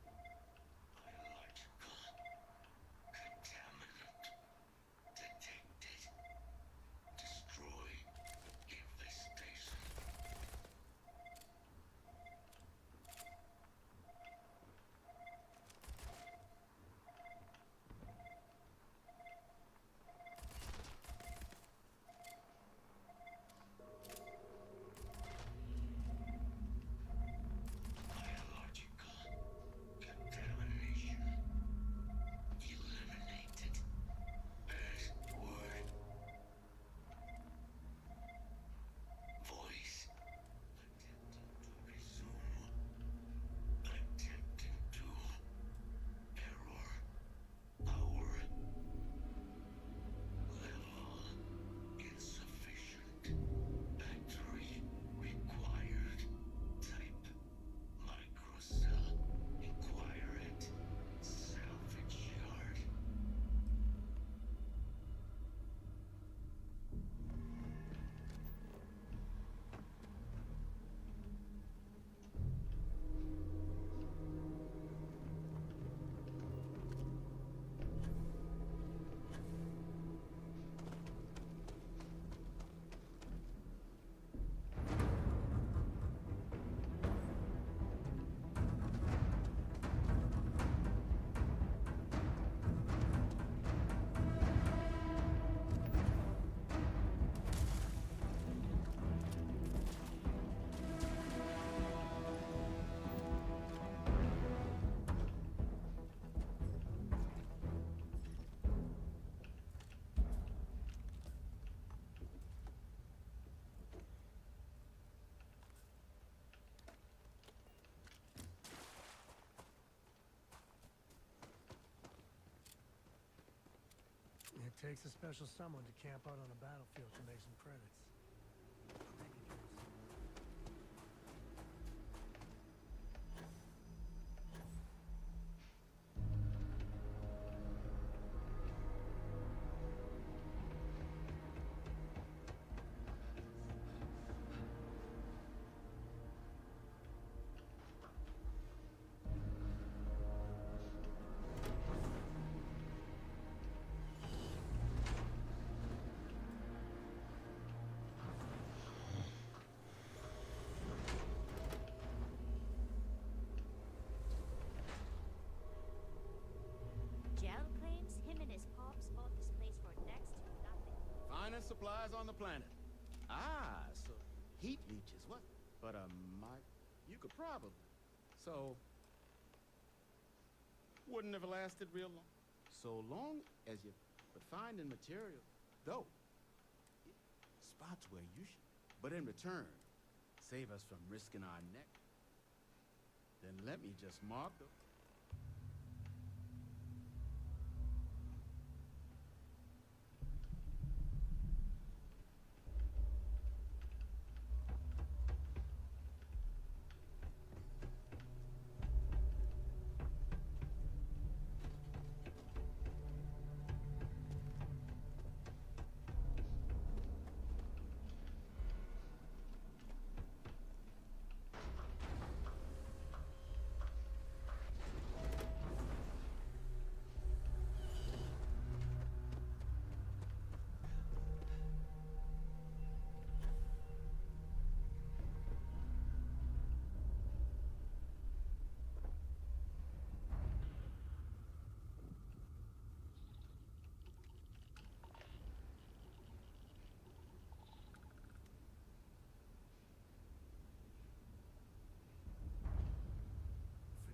It takes a special someone to camp out on a battlefield to make some credits. Thank you, James. Finest supplies on the planet. Ah, so heat leeches, what? But you could probably. So, wouldn't have lasted real long. So long as you, but finding material, though, spots where you should. But in return, save us from risking our neck. Then let me just mark the...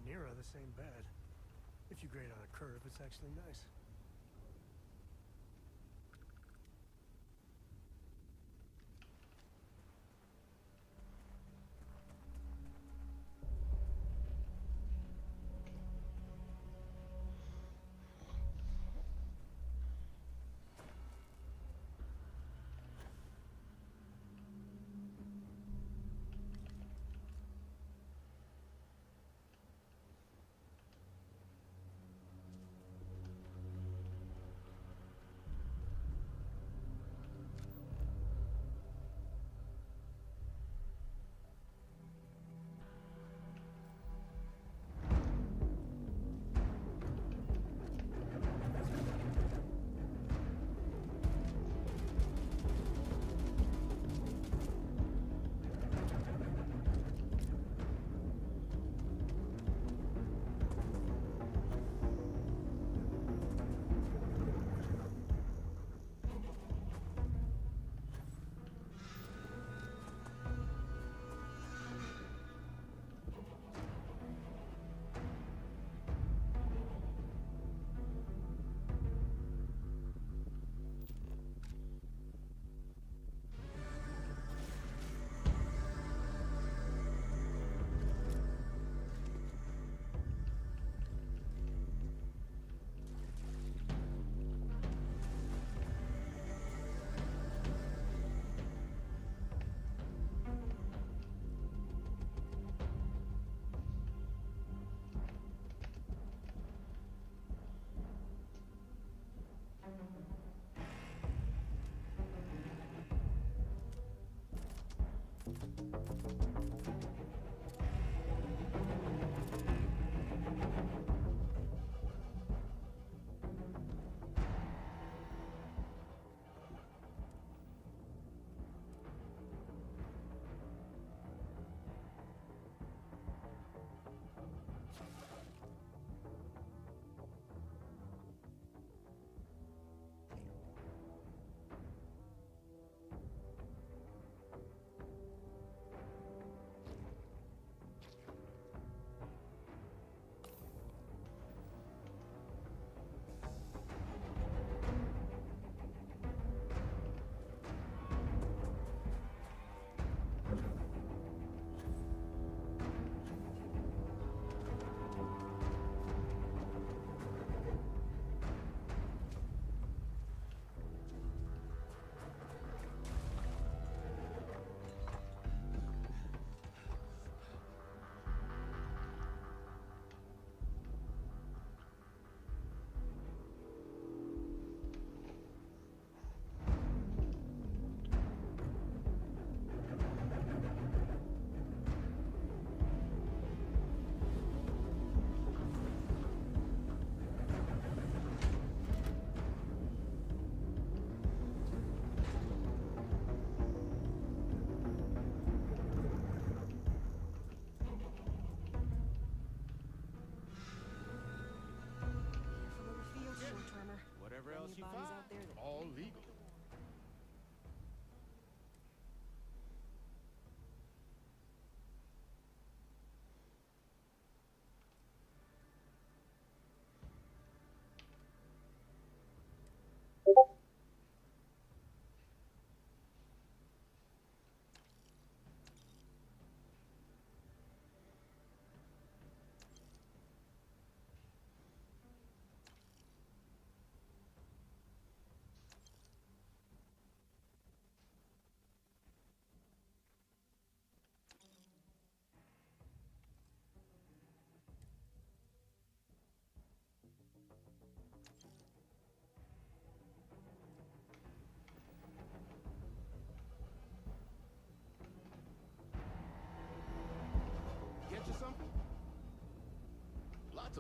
Venera, this ain't bad. If you grade on a curve, it's actually nice.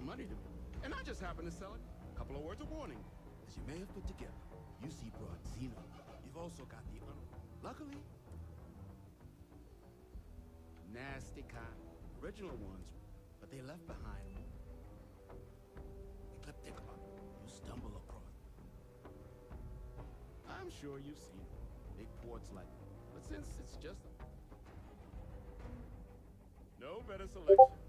some money to me, and I just happened to sell it. A couple of words of warning. As you may have put together, UC brought Xeno. You've also got the luckily, nasty kind. Original ones, but they left behind ecliptic art. You stumble across. I'm sure you've seen big ports like that. But since it's just no better selection.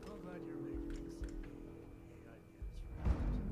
I'm glad you're making some AI ideas, right?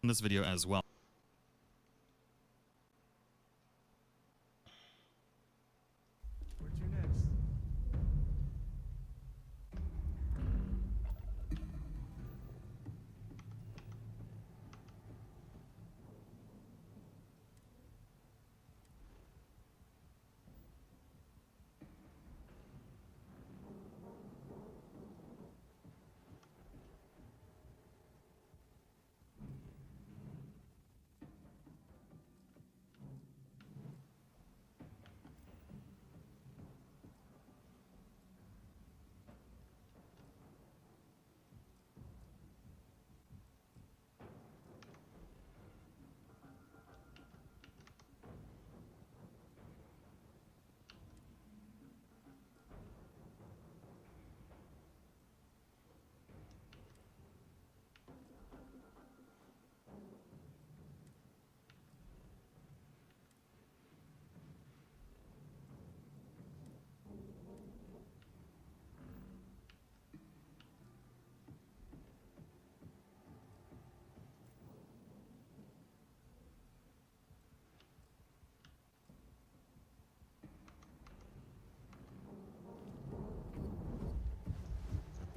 this video as well. Where'd you next?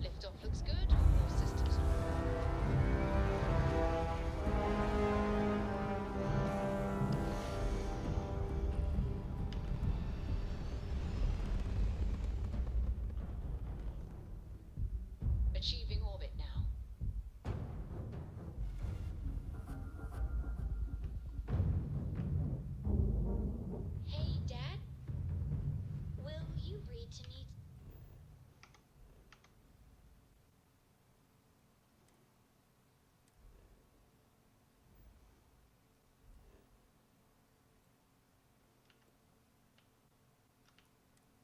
Liftoff looks good. All systems achieving orbit now. Hey, Dad? Will you read to me?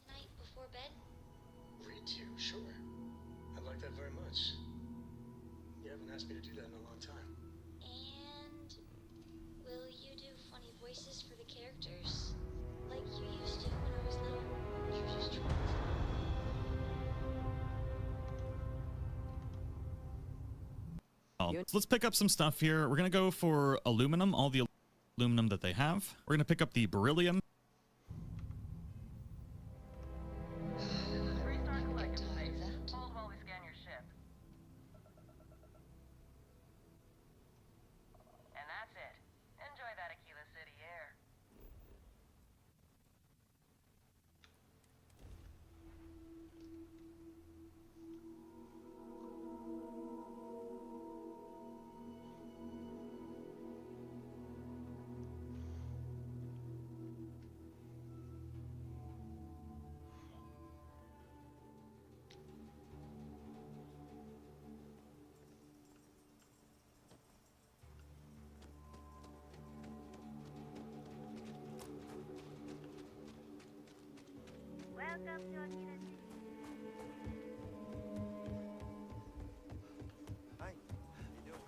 Night before bed? Read to you, sure. I'd like that very much. You haven't asked me to do that in a long time. And will you do funny voices for the characters? Like you used to when I was little? You're just trying to... So let's pick up some stuff here. We're going to go for aluminum, all the aluminum that they have. We're going to pick up the beryllium. Restart collective space. Hold while we scan your ship. And that's it. Enjoy that Aquila City air. Welcome to Aquila City. Hi. How you doing?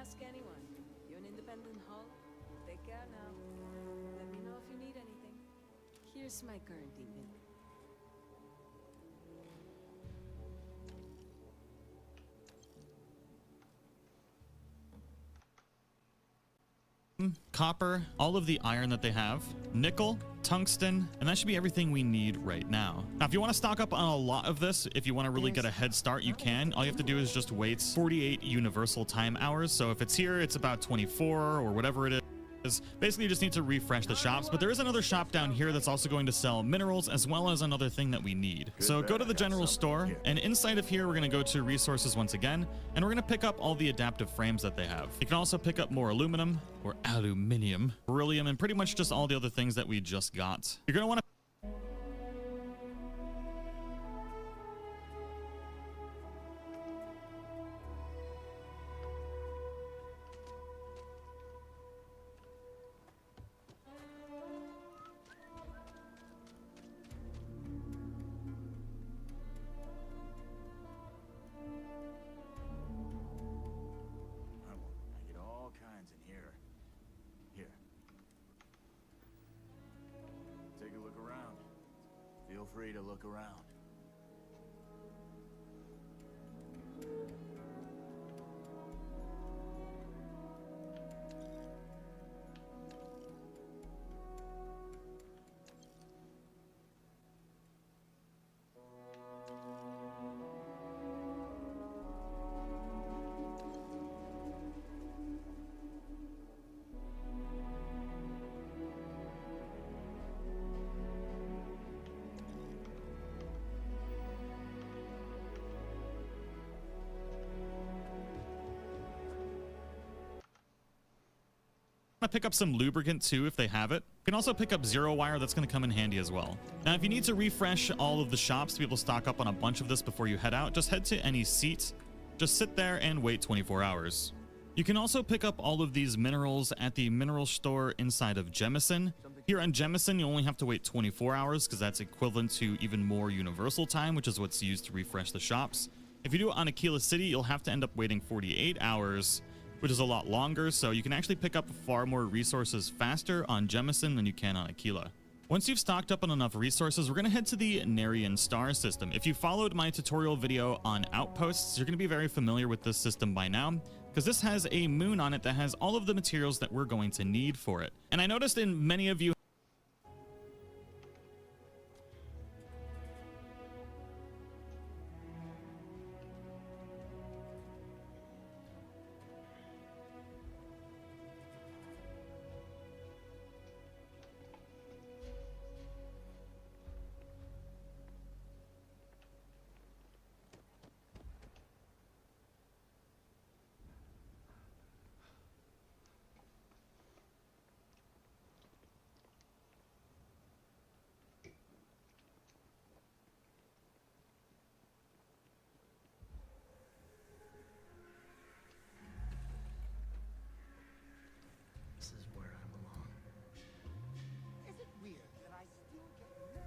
Ask anyone. You an independent hull? Take care now. Let me know if you need anything. Here's my current email. Copper, all of the iron that they have, nickel, tungsten, and that should be everything we need right now. Now, if you want to stock up on a lot of this, if you want to really get a head start, you can. All you have to do is just wait 48 universal time hours. So if it's here, it's about 24 or whatever it is. Basically, you just need to refresh the shops, but there is another shop down here that's also going to sell minerals as well as another thing that we need. So go to the general store, and inside of here, we're going to go to resources once again, and we're going to pick up all the adaptive frames that they have. You can also pick up more aluminum or aluminium, beryllium, and pretty much just all the other things that we just got. You're going to want to free to look around. To pick up some lubricant too if they have it. You can also pick up zero wire. That's going to come in handy as well. Now if you need to refresh all of the shops to be able to stock up on a bunch of this before you head out, just head to any seat, just sit there and wait 24 hours. You can also pick up all of these minerals at the mineral store inside of Jemison. Here on Jemison you only have to wait 24 hours because that's equivalent to even more universal time, which is what's used to refresh the shops. If you do it on Aquila City, you'll have to end up waiting 48 hours, which is a lot longer, so you can actually pick up far more resources faster on Jemison than you can on Aquila. Once you've stocked up on enough resources, we're going to head to the Narian star system. If you followed my tutorial video on outposts, you're going to be very familiar with this system by now, because this has a moon on it that has all of the materials that we're going to need for it. And I noticed in many of you This is where I belong. Is it weird that I still get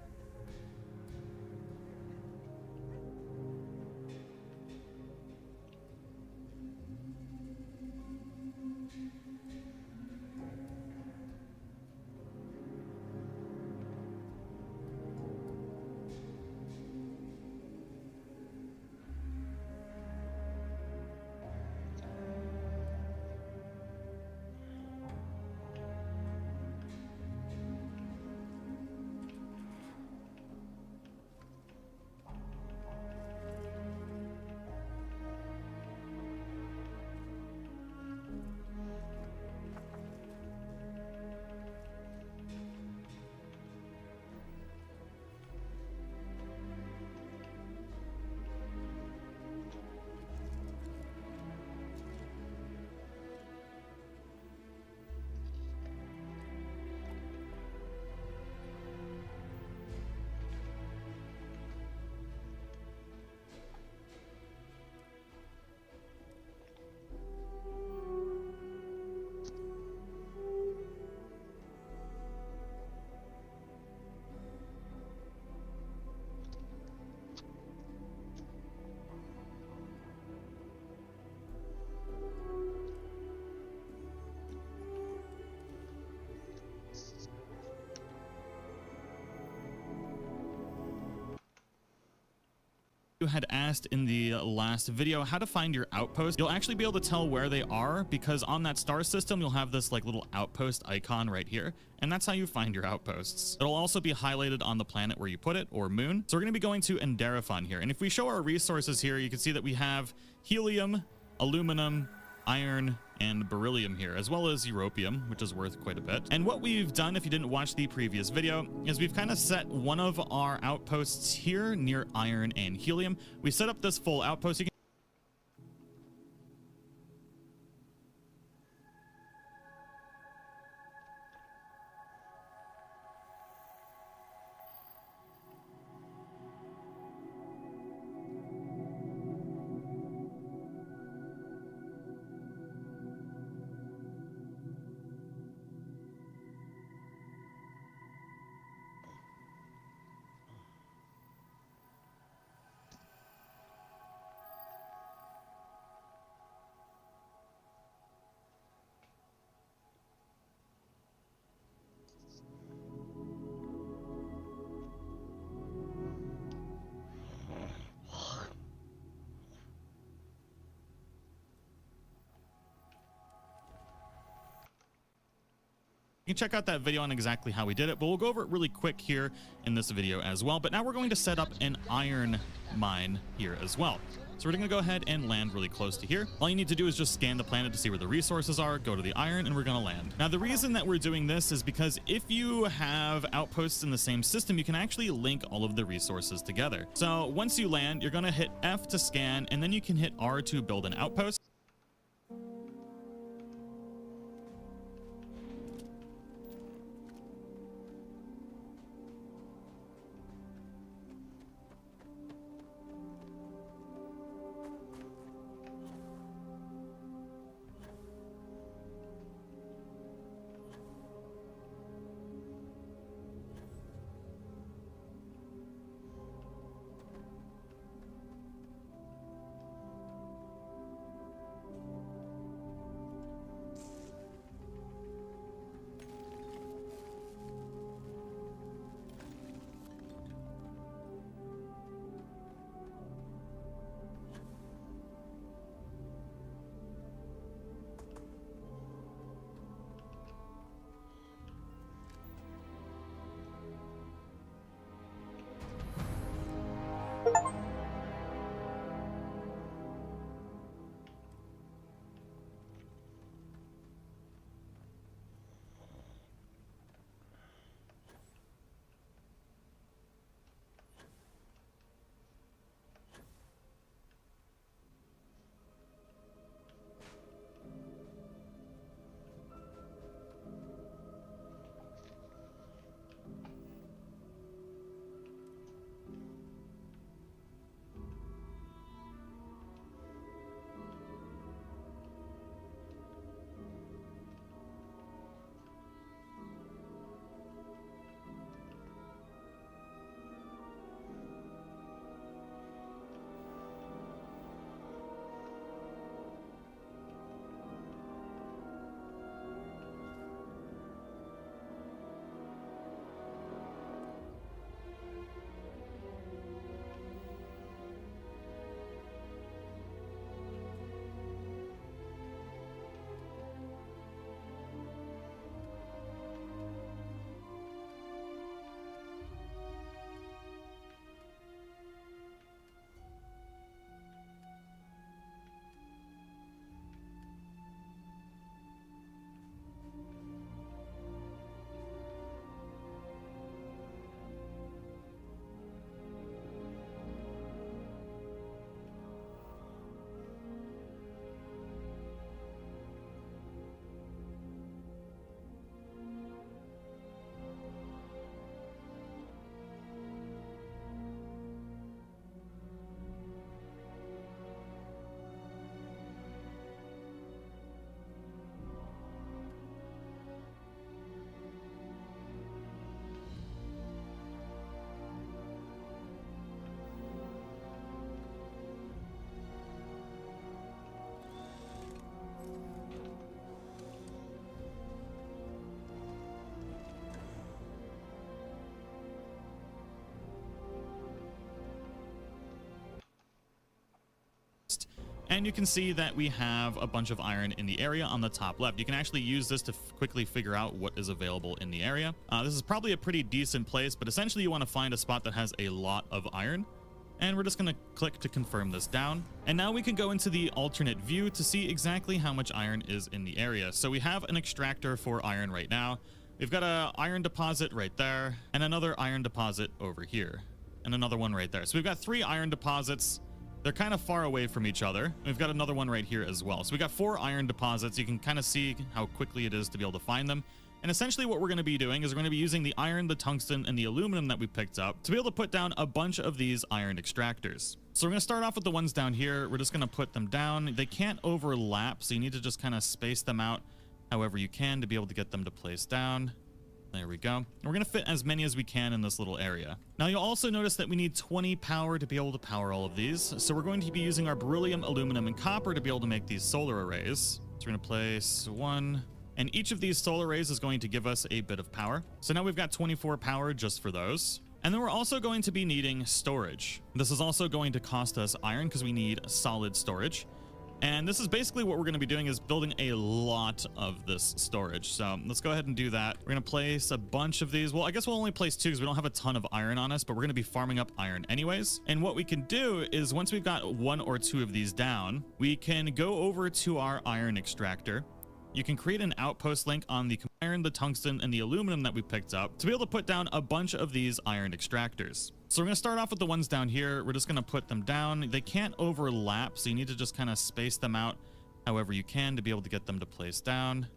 you had asked in the last video how to find your outpost, you'll actually be able to tell where they are because on that star system you'll have this like little outpost icon right here, and that's how you find your outposts. It'll also be highlighted on the planet where you put it, or moon. So we're going to be going to Enderifon here, and if we show our resources here, you can see that we have helium, aluminum, iron, and beryllium here, as well as europium, which is worth quite a bit. And what we've done, if you didn't watch the previous video, is we've kind of set one of our outposts here near iron and helium. We set up this full outpost. You can You can check out that video on exactly how we did it, but we'll go over it really quick here in this video as well. But now we're going to set up an iron mine here as well. So we're going to go ahead and land really close to here. All you need to do is just scan the planet to see where the resources are, go to the iron, and we're going to land. Now, the reason that we're doing this is because if you have outposts in the same system, you can actually link all of the resources together. So once you land, you're going to hit F to scan, and then you can hit R to build an outpost. And you can see that we have a bunch of iron in the area on the top left. You can actually use this to quickly figure out what is available in the area. This is probably a pretty decent place, but essentially you want to find a spot that has a lot of iron. And we're just going to click to confirm this down. And now we can go into the alternate view to see exactly how much iron is in the area. So we have an extractor for iron right now. We've got an iron deposit right there, and another iron deposit over here, and another one right there. So we've got 3 iron deposits. They're kind of far away from each other. We've got another one right here as well. So we got 4 iron deposits. You can kind of see how quickly it is to be able to find them. And essentially what we're going to be doing is we're going to be using the iron, the tungsten, and the aluminum that we picked up to be able to put down a bunch of these iron extractors. So we're going to start off with the ones down here. We're just going to put them down. They can't overlap, so you need to just kind of space them out however you can to be able to get them to place down. There we go. And we're going to fit as many as we can in this little area. Now you'll also notice that we need 20 power to be able to power all of these. So we're going to be using our beryllium, aluminum, and copper to be able to make these solar arrays. So we're going to place 1. And each of these solar arrays is going to give us a bit of power. So now we've got 24 power just for those. And then we're also going to be needing storage. This is also going to cost us iron because we need solid storage. And this is basically what we're going to be doing, is building a lot of this storage. So let's go ahead and do that. We're going to place a bunch of these. Well, I guess we'll only place 2 because we don't have a ton of iron on us, but we're going to be farming up iron anyways. And what we can do is once we've got 1 or 2 of these down, we can go over to our iron extractor. You can create an outpost link on the iron, the tungsten, and the aluminum that we picked up to be able to put down a bunch of these iron extractors. So we're going to start off with the ones down here. We're just going to put them down. They can't overlap, so you need to just kind of space them out however you can to be able to get them to place down.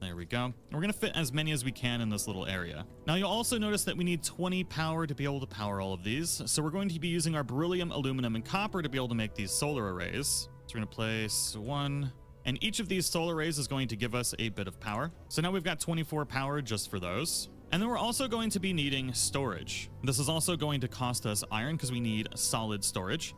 There we go. And we're going to fit as many as we can in this little area. Now you'll also notice that we need 20 power to be able to power all of these. So we're going to be using our beryllium, aluminum, and copper to be able to make these solar arrays. So we're going to place 1. And each of these solar arrays is going to give us a bit of power. So now we've got 24 power just for those. And then we're also going to be needing storage. This is also going to cost us iron because we need solid storage.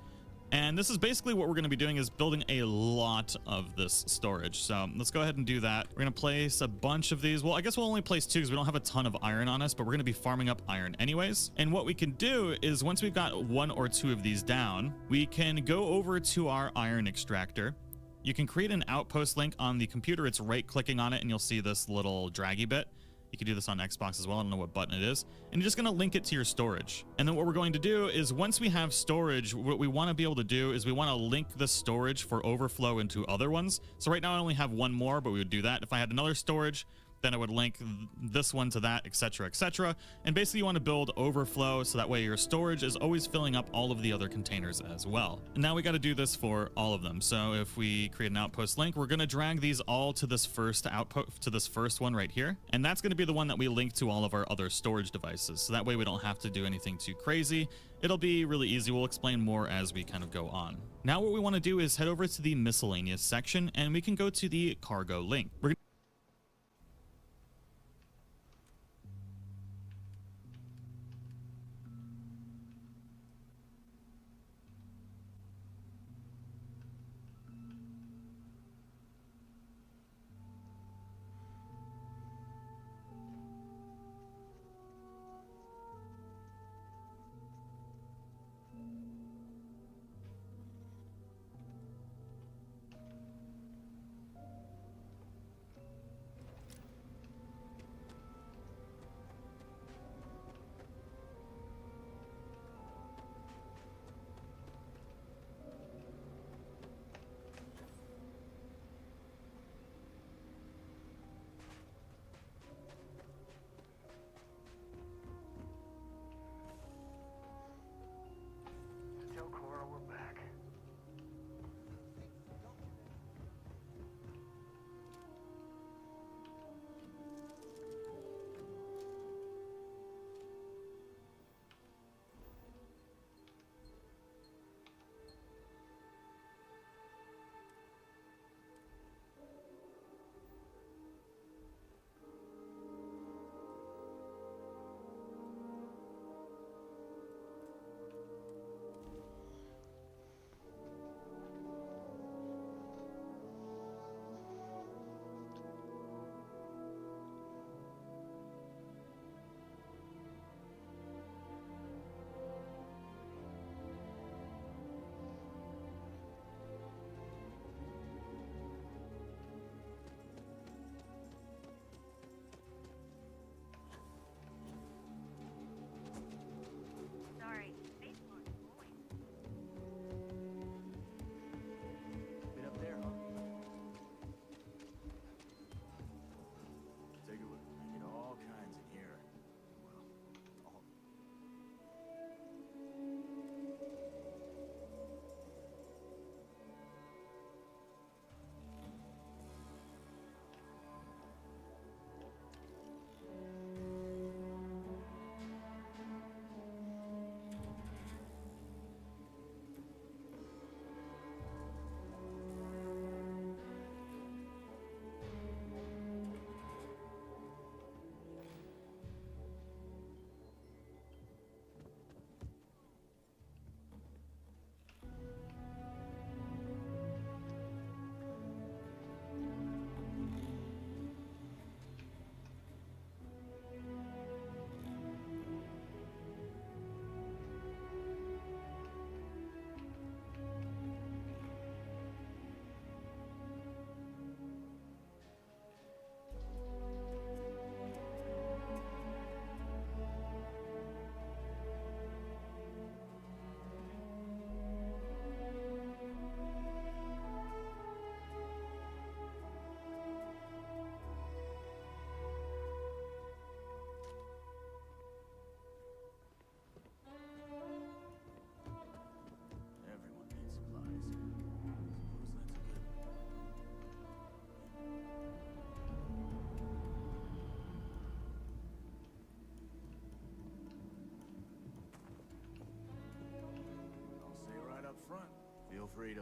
And this is basically what we're going to be doing, is building a lot of this storage. So let's go ahead and do that. We're going to place a bunch of these. Well, I guess we'll only place 2 because we don't have a ton of iron on us, but we're going to be farming up iron anyways. And what we can do is once we've got 1 or 2 of these down, we can go over to our iron extractor. You can create an outpost link on the computer. It's right clicking on it and you'll see this little draggy bit. You can do this on Xbox as well. I don't know what button it is. And you're just going to link it to your storage. And then what we're going to do is once we have storage, what we want to be able to do is we want to link the storage for overflow into other ones. So right now I only have 1 more, but we would do that. If I had another storage, then I would link this one to that, etc., etc. And basically you want to build overflow so that way your storage is always filling up all of the other containers as well. And now we got to do this for all of them. So if we create an outpost link, we're going to drag these all to this first outpost, to this first one right here. And that's going to be the one that we link to all of our other storage devices. So that way we don't have to do anything too crazy. It'll be really easy. We'll explain more as we kind of go on. Now what we want to do is head over to the miscellaneous section and we can go to the cargo link. We're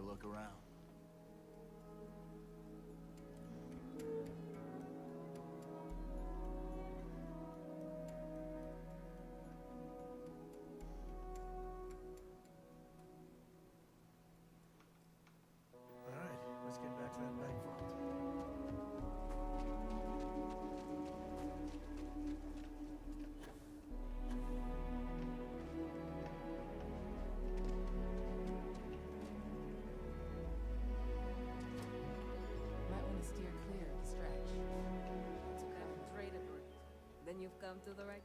look around. Alright, let's get back to that bank vault. Might want to steer clear of the stretch. It's okay. Trade it, or then you've come to the right.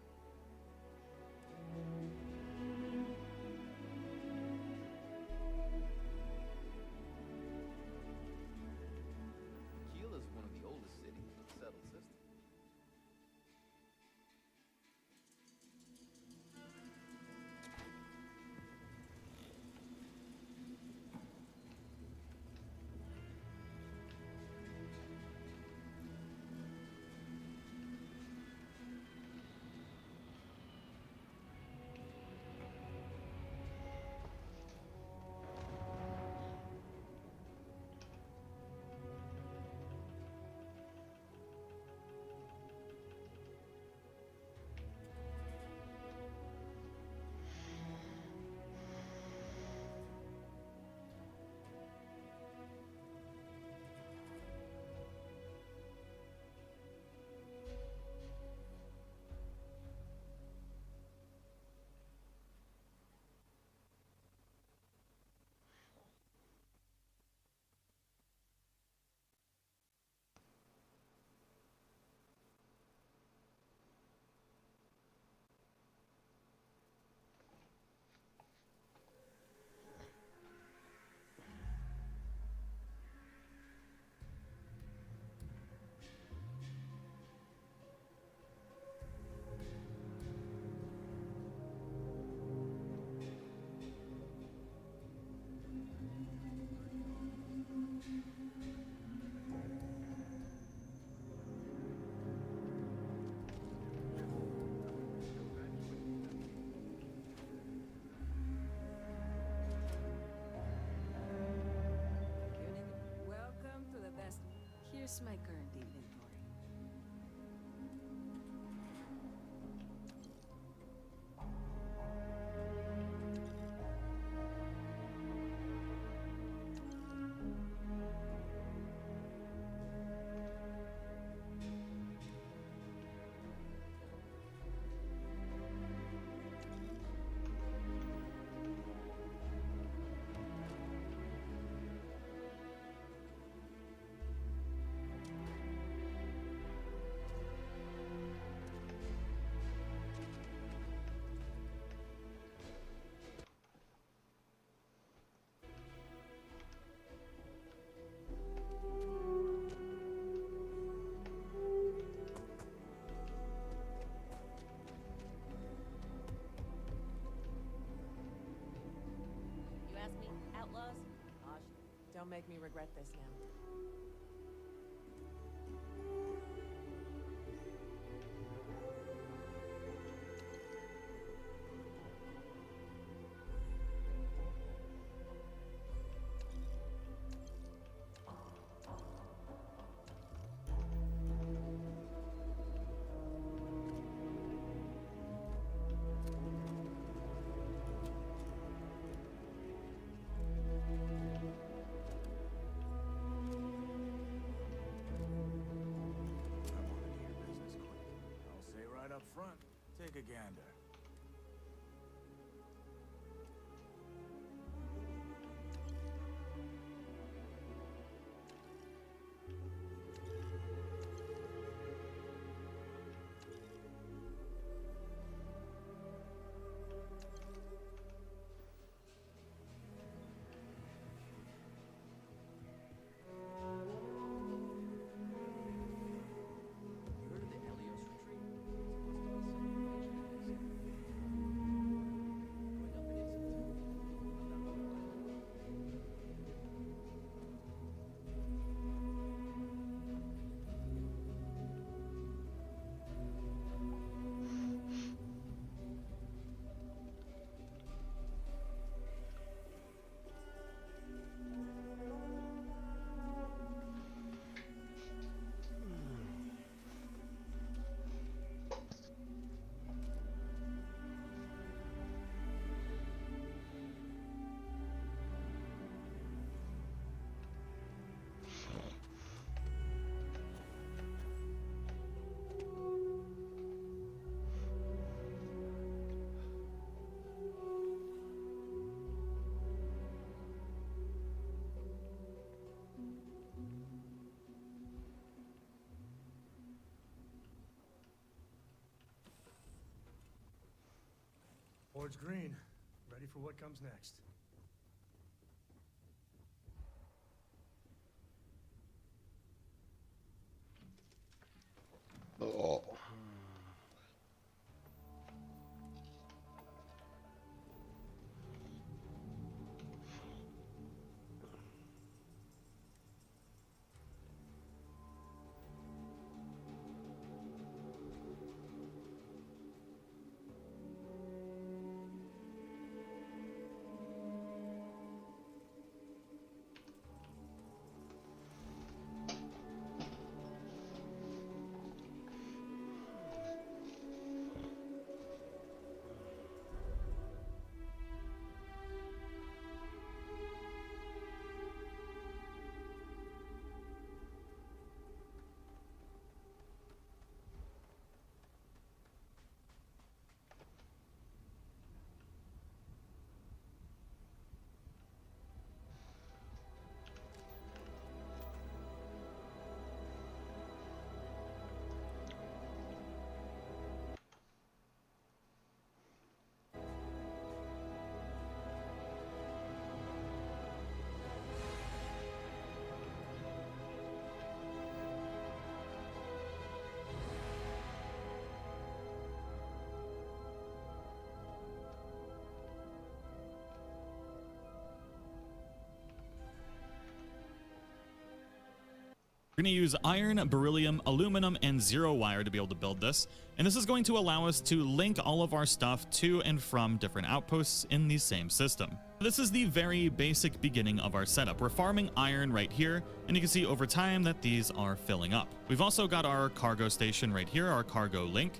Keela's one of the oldest cities in the settled system. Welcome to the best. Here's my current inventory. You ask me, outlaws? Gosh, don't make me regret this now. Up front, take a gander. Board's green. Ready for what comes next. Oh. We're going to use iron, beryllium, aluminum, and zero wire to be able to build this. And this is going to allow us to link all of our stuff to and from different outposts in the same system. This is the very basic beginning of our setup. We're farming iron right here, and you can see over time that these are filling up. We've also got our cargo station right here, our cargo link,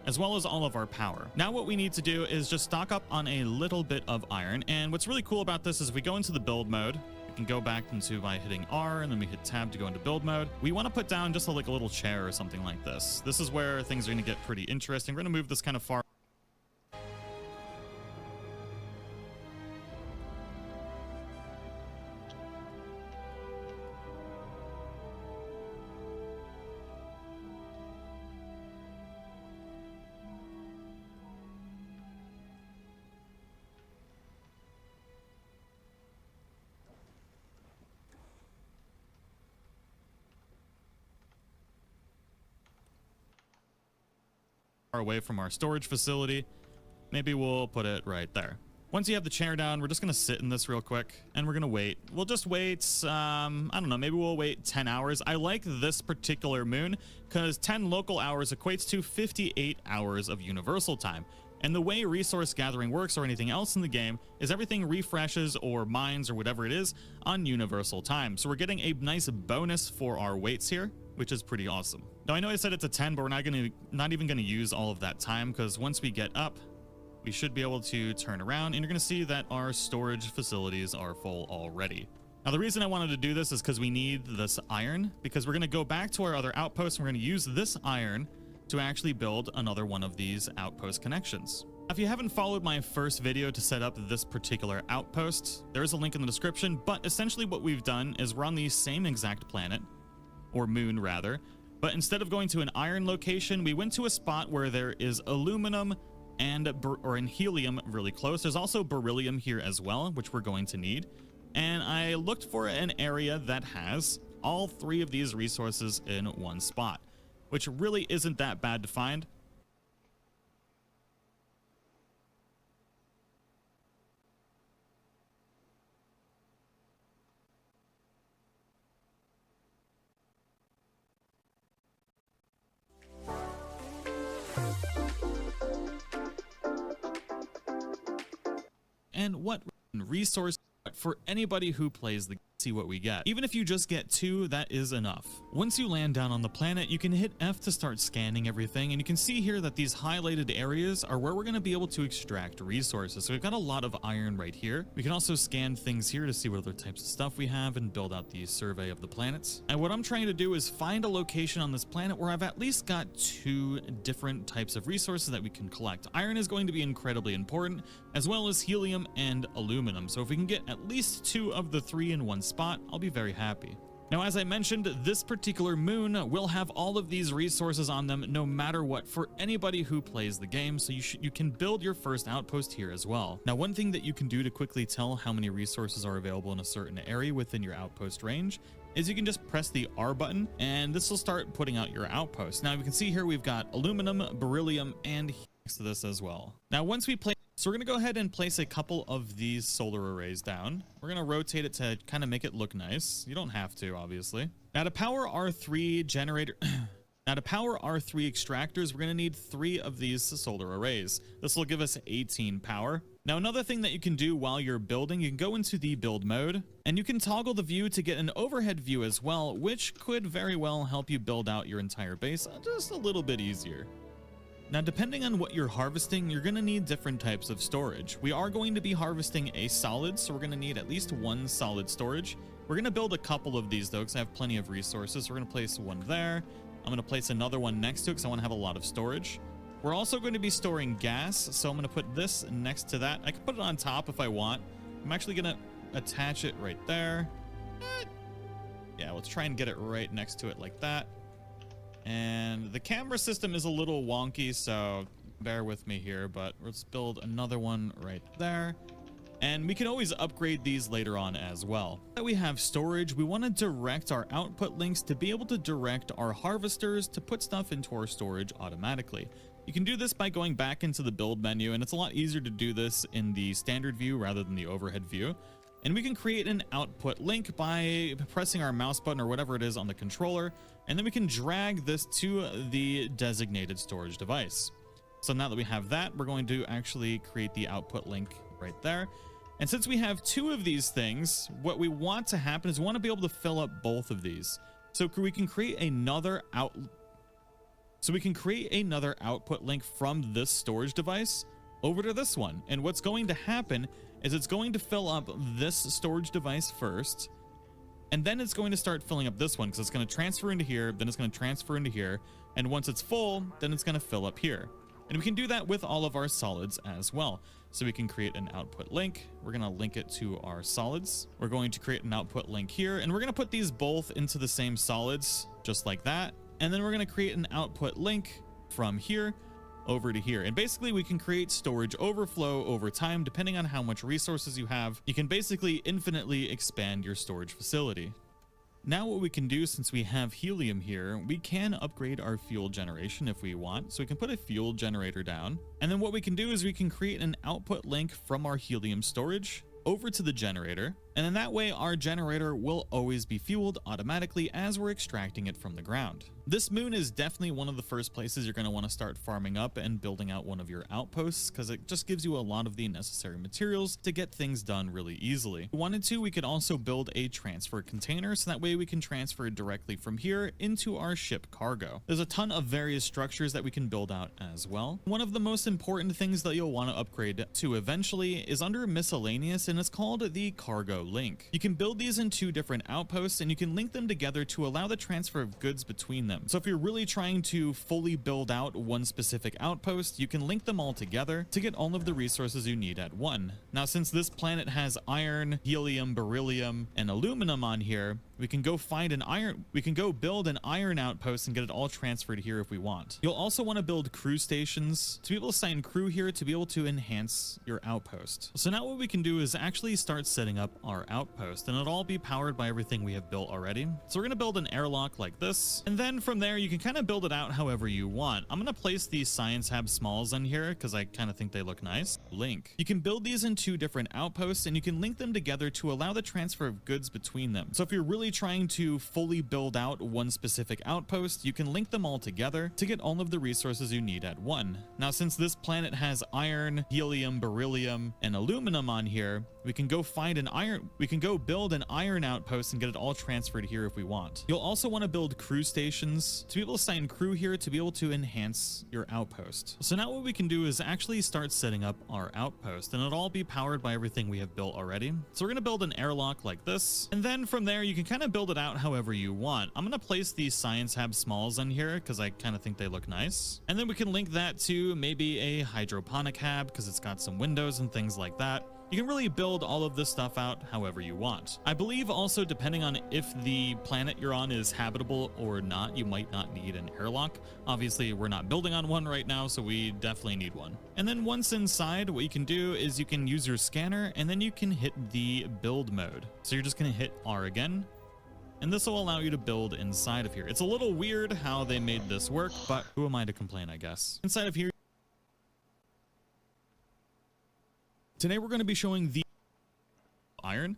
as well as all of our power. Now what we need to do is just stock up on a little bit of iron. And what's really cool about this is if we go into the build mode, can go back into by hitting R, and then we hit tab to go into build mode. We want to put down just like a little chair or something like this. This is where things are going to get pretty interesting. We're going to move this kind of far away from our storage facility. Maybe we'll put it right there. Once you have the chair down, we're just going to sit in this real quick, and we're going to wait. We'll just wait, I don't know, maybe we'll wait 10 hours. I like this particular moon because 10 local hours equates to 58 hours of universal time. And the way resource gathering works or anything else in the game is everything refreshes or mines or whatever it is on universal time. So we're getting a nice bonus for our waits here, which is pretty awesome. Now I know I said it's a 10, but we're not even going to use all of that time because once we get up, we should be able to turn around and you're going to see that our storage facilities are full already. Now the reason I wanted to do this is because we need this iron, because we're going to go back to our other outposts and we're going to use this iron to actually build another one of these outpost connections. If you haven't followed my first video to set up this particular outpost, there is a link in the description, but essentially what we've done is we're on the same exact planet, or moon rather, but instead of going to an iron location, we went to a spot where there is aluminum and helium really close. There's also beryllium here as well, which we're going to need. And I looked for an area that has all three of these resources in one spot, which really isn't that bad to find. And what resource for anybody who plays the game, see what we get. Even if you just get 2, that is enough. Once you land down on the planet, you can hit F to start scanning everything, and you can see here that these highlighted areas are where we're going to be able to extract resources. So we've got a lot of iron right here. We can also scan things here to see what other types of stuff we have and build out the survey of the planets. And what I'm trying to do is find a location on this planet where I've at least got 2 different types of resources that we can collect. Iron is going to be incredibly important, as well as helium and aluminum. So if we can get at least 2 of the 3 in one spot, I'll be very happy. Now, as I mentioned, this particular moon will have all of these resources on them no matter what for anybody who plays the game, so you can build your first outpost here as well. Now, one thing that you can do to quickly tell how many resources are available in a certain area within your outpost range is you can just press the R button and this will start putting out your outpost. Now, you can see here we've got aluminum, beryllium, and next to this as well. Now, once we place, so we're gonna go ahead and place a couple of these solar arrays down. We're gonna rotate it to kind of make it look nice. You don't have to, obviously. Now to power our 3 generator, now to power our 3 extractors, we're gonna need 3 of these solar arrays. This will give us 18 power. Now, another thing that you can do while you're building, you can go into the build mode and you can toggle the view to get an overhead view as well, which could very well help you build out your entire base just a little bit easier. Now, depending on what you're harvesting, you're going to need different types of storage. We are going to be harvesting a solid, so we're going to need at least 1 solid storage. We're going to build a couple of these though, because I have plenty of resources. We're going to place one there. I'm going to place another one next to it because I want to have a lot of storage. We're also going to be storing gas, so I'm going to put this next to that. I can put it on top if I want. I'm actually going to attach it right there. Yeah, let's try and get it right next to it like that. And the camera system is a little wonky, so bear with me here, but let's build another one right there. And we can always upgrade these later on as well. Now that we have storage, we want to direct our output links to be able to direct our harvesters to put stuff into our storage automatically. You can do this by going back into the build menu, and it's a lot easier to do this in the standard view rather than the overhead view. And we can create an output link by pressing our mouse button or whatever it is on the controller, and then we can drag this to the designated storage device. So now that we have that, we're going to actually create the output link right there. And since we have 2 of these things, what we want to happen is we want to be able to fill up both of these. So we can create another output link from this storage device over to this one. And what's going to happen is it's going to fill up this storage device first, and then it's going to start filling up this one because it's going to transfer into here, then it's going to transfer into here, and once it's full, then it's going to fill up here. And we can do that with all of our solids as well. So we can create an output link. We're going to link it to our solids. We're going to create an output link here, and we're going to put these both into the same solids, just like that. And then we're going to create an output link from here over to here. And basically we can create storage overflow over time depending on how much resources you have. You can basically infinitely expand your storage facility. Now what we can do, since we have helium here, we can upgrade our fuel generation if we want. So we can put a fuel generator down, and then what we can do is we can create an output link from our helium storage over to the generator, and in that way our generator will always be fueled automatically as we're extracting it from the ground. This moon is definitely one of the first places you're going to want to start farming up and building out one of your outposts, because it just gives you a lot of the necessary materials to get things done really easily. If we wanted to, we could also build a transfer container, so that way we can transfer directly from here into our ship cargo. There's a ton of various structures that we can build out as well. One of the most important things that you'll want to upgrade to eventually is under miscellaneous, and it's called the cargo link. You can build these in 2 different outposts, and you can link them together to allow the transfer of goods between them. So if you're really trying to fully build out one specific outpost, you can link them all together to get all of the resources you need at one. Now, since this planet has iron, helium, beryllium, and aluminum on here, we can go build an iron outpost and get it all transferred here if we want. You'll also want to build crew stations to be able to assign crew here to be able to enhance your outpost. So now what we can do is actually start setting up our outpost, and it'll all be powered by everything we have built already. So we're going to build an airlock like this, and then from there you can kind of build it out however you want. I'm going to place these science hab smalls on here because I kind of think they look nice. Link. You can build these in 2 different outposts, and you can link them together to allow the transfer of goods between them. So if you're really trying to fully build out one specific outpost, you can link them all together to get all of the resources you need at one. Now, since this planet has iron, helium, beryllium, and aluminum on here, we can go build an iron outpost and get it all transferred here if we want. You'll also want to build crew stations to be able to assign crew here to be able to enhance your outpost. So now what we can do is actually start setting up our outpost, and it'll all be powered by everything we have built already. So we're going to build an airlock like this, and then from there you can kind of build it out however you want. I'm going to place these science hab smalls on here because I kind of think they look nice, and then we can link that to maybe a hydroponic hab because it's got some windows and things like that. You can really build all of this stuff out however you want. I believe also, depending on if the planet you're on is habitable or not, you might not need an airlock. Obviously, we're not building on one right now, so we definitely need one. And then once inside, what you can do is you can use your scanner and then you can hit the build mode. So you're just gonna hit R again, and this will allow you to build inside of here. It's a little weird how they made this work, but who am I to complain, I guess. Inside of here, today we're going to be showing the iron,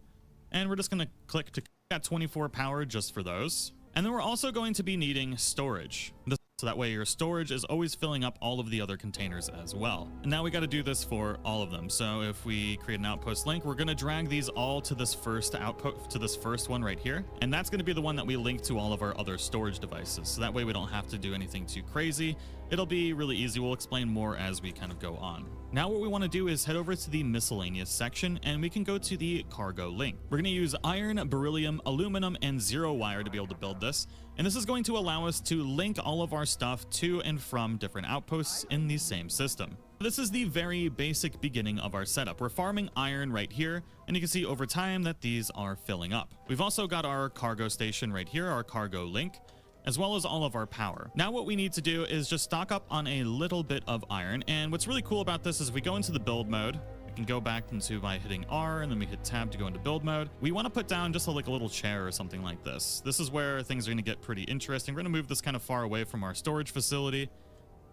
and we're just going to click to got 24 power just for those. And then we're also going to be needing storage. So that way your storage is always filling up all of the other containers as well. And now we got to do this for all of them. So if we create an outpost link, we're going to drag these all to this first outpost, to this first one right here. And that's going to be the one that we link to all of our other storage devices. So that way we don't have to do anything too crazy. It'll be really easy. We'll explain more as we kind of go on. Now what we want to do is head over to the miscellaneous section, and we can go to the cargo link. We're going to use iron, beryllium, aluminum, and zero wire to be able to build this. And this is going to allow us to link all of our stuff to and from different outposts in the same system. This is the very basic beginning of our setup. We're farming iron right here, and you can see over time that these are filling up. We've also got our cargo station right here, our cargo link, as well as all of our power. Now what we need to do is just stock up on a little bit of iron. And what's really cool about this is if we go into the build mode, we can go back into by hitting R, and then we hit tab to go into build mode. We want to put down just like a little chair or something like this. This is where things are going to get pretty interesting. We're going to move this kind of far away from our storage facility.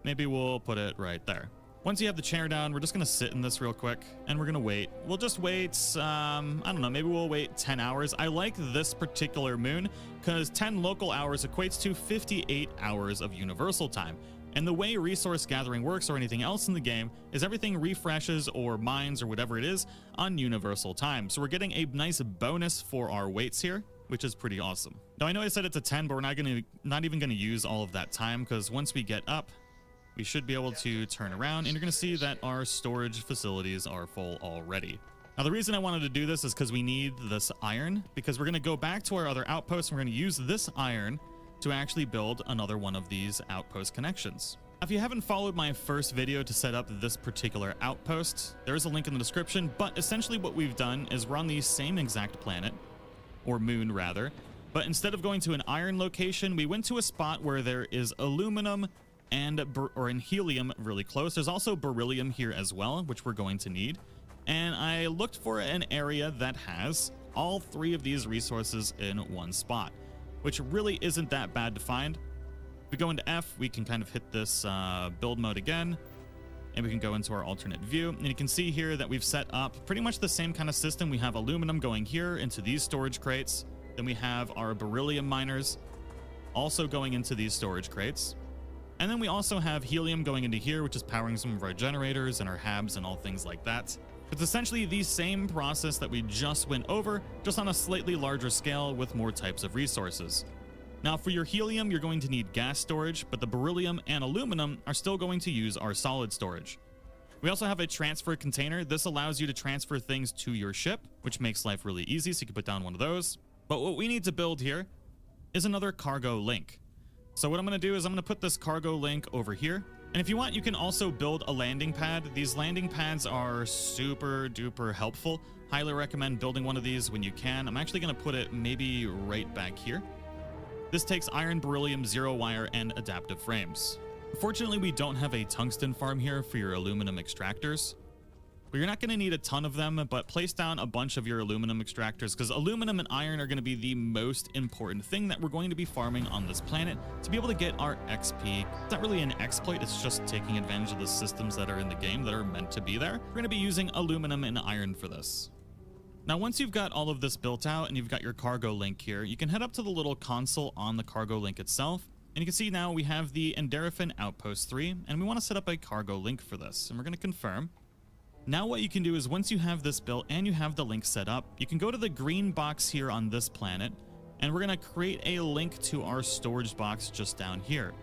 Maybe we'll put it right there. Once you have the chair down, we're just going to sit in this real quick, and we're going to wait. We'll just wait, I don't know, maybe we'll wait 10 hours. I like this particular moon because 10 local hours equates to 58 hours of universal time. And the way resource gathering works or anything else in the game is everything refreshes or mines or whatever it is on universal time. So we're getting a nice bonus for our waits here, which is pretty awesome. Now I know I said it's a 10, but we're not even going to use all of that time, because once we get up, we should be able to turn around, and you're going to see that our storage facilities are full already. Now, the reason I wanted to do this is because we need this iron, because we're going to go back to our other outposts, and we're going to use this iron to actually build another one of these outpost connections. If you haven't followed my first video to set up this particular outpost, there's a link in the description, but essentially what we've done is we're on the same exact planet, or moon rather, but instead of going to an iron location, we went to a spot where there is aluminum and helium really close. There's also beryllium here as well, which we're going to need. And I looked for an area that has all three of these resources in one spot, which really isn't that bad to find. If we go into F, we can kind of hit this build mode again, and we can go into our alternate view. And you can see here that we've set up pretty much the same kind of system. We have aluminum going here into these storage crates. Then we have our beryllium miners also going into these storage crates. And then we also have helium going into here, which is powering some of our generators and our habs and all things like that. It's essentially the same process that we just went over, just on a slightly larger scale with more types of resources. Now for your helium, you're going to need gas storage, but the beryllium and aluminum are still going to use our solid storage. We also have a transfer container. This allows you to transfer things to your ship, which makes life really easy, so you can put down one of those. But what we need to build here is another cargo link. So what I'm going to do is I'm going to put this cargo link over here. And if you want, you can also build a landing pad. These landing pads are super duper helpful. Highly recommend building one of these when you can. I'm actually going to put it maybe right back here. This takes iron, beryllium, zero wire, and adaptive frames. Unfortunately, we don't have a tungsten farm here for your aluminum extractors. But you're not going to need a ton of them, but place down a bunch of your aluminum extractors, because aluminum and iron are going to be the most important thing that we're going to be farming on this planet to be able to get our XP. It's not really an exploit, it's just taking advantage of the systems that are in the game that are meant to be there. We're going to be using aluminum and iron for this. Now, once you've got all of this built out and you've got your cargo link here, you can head up to the little console on the cargo link itself. And you can see now we have the Enderafin Outpost 3, and we want to set up a cargo link for this. And we're going to confirm. Now what you can do is once you have this built and you have the link set up, you can go to the green box here on this planet, and we're going to create a link to our storage box just down here.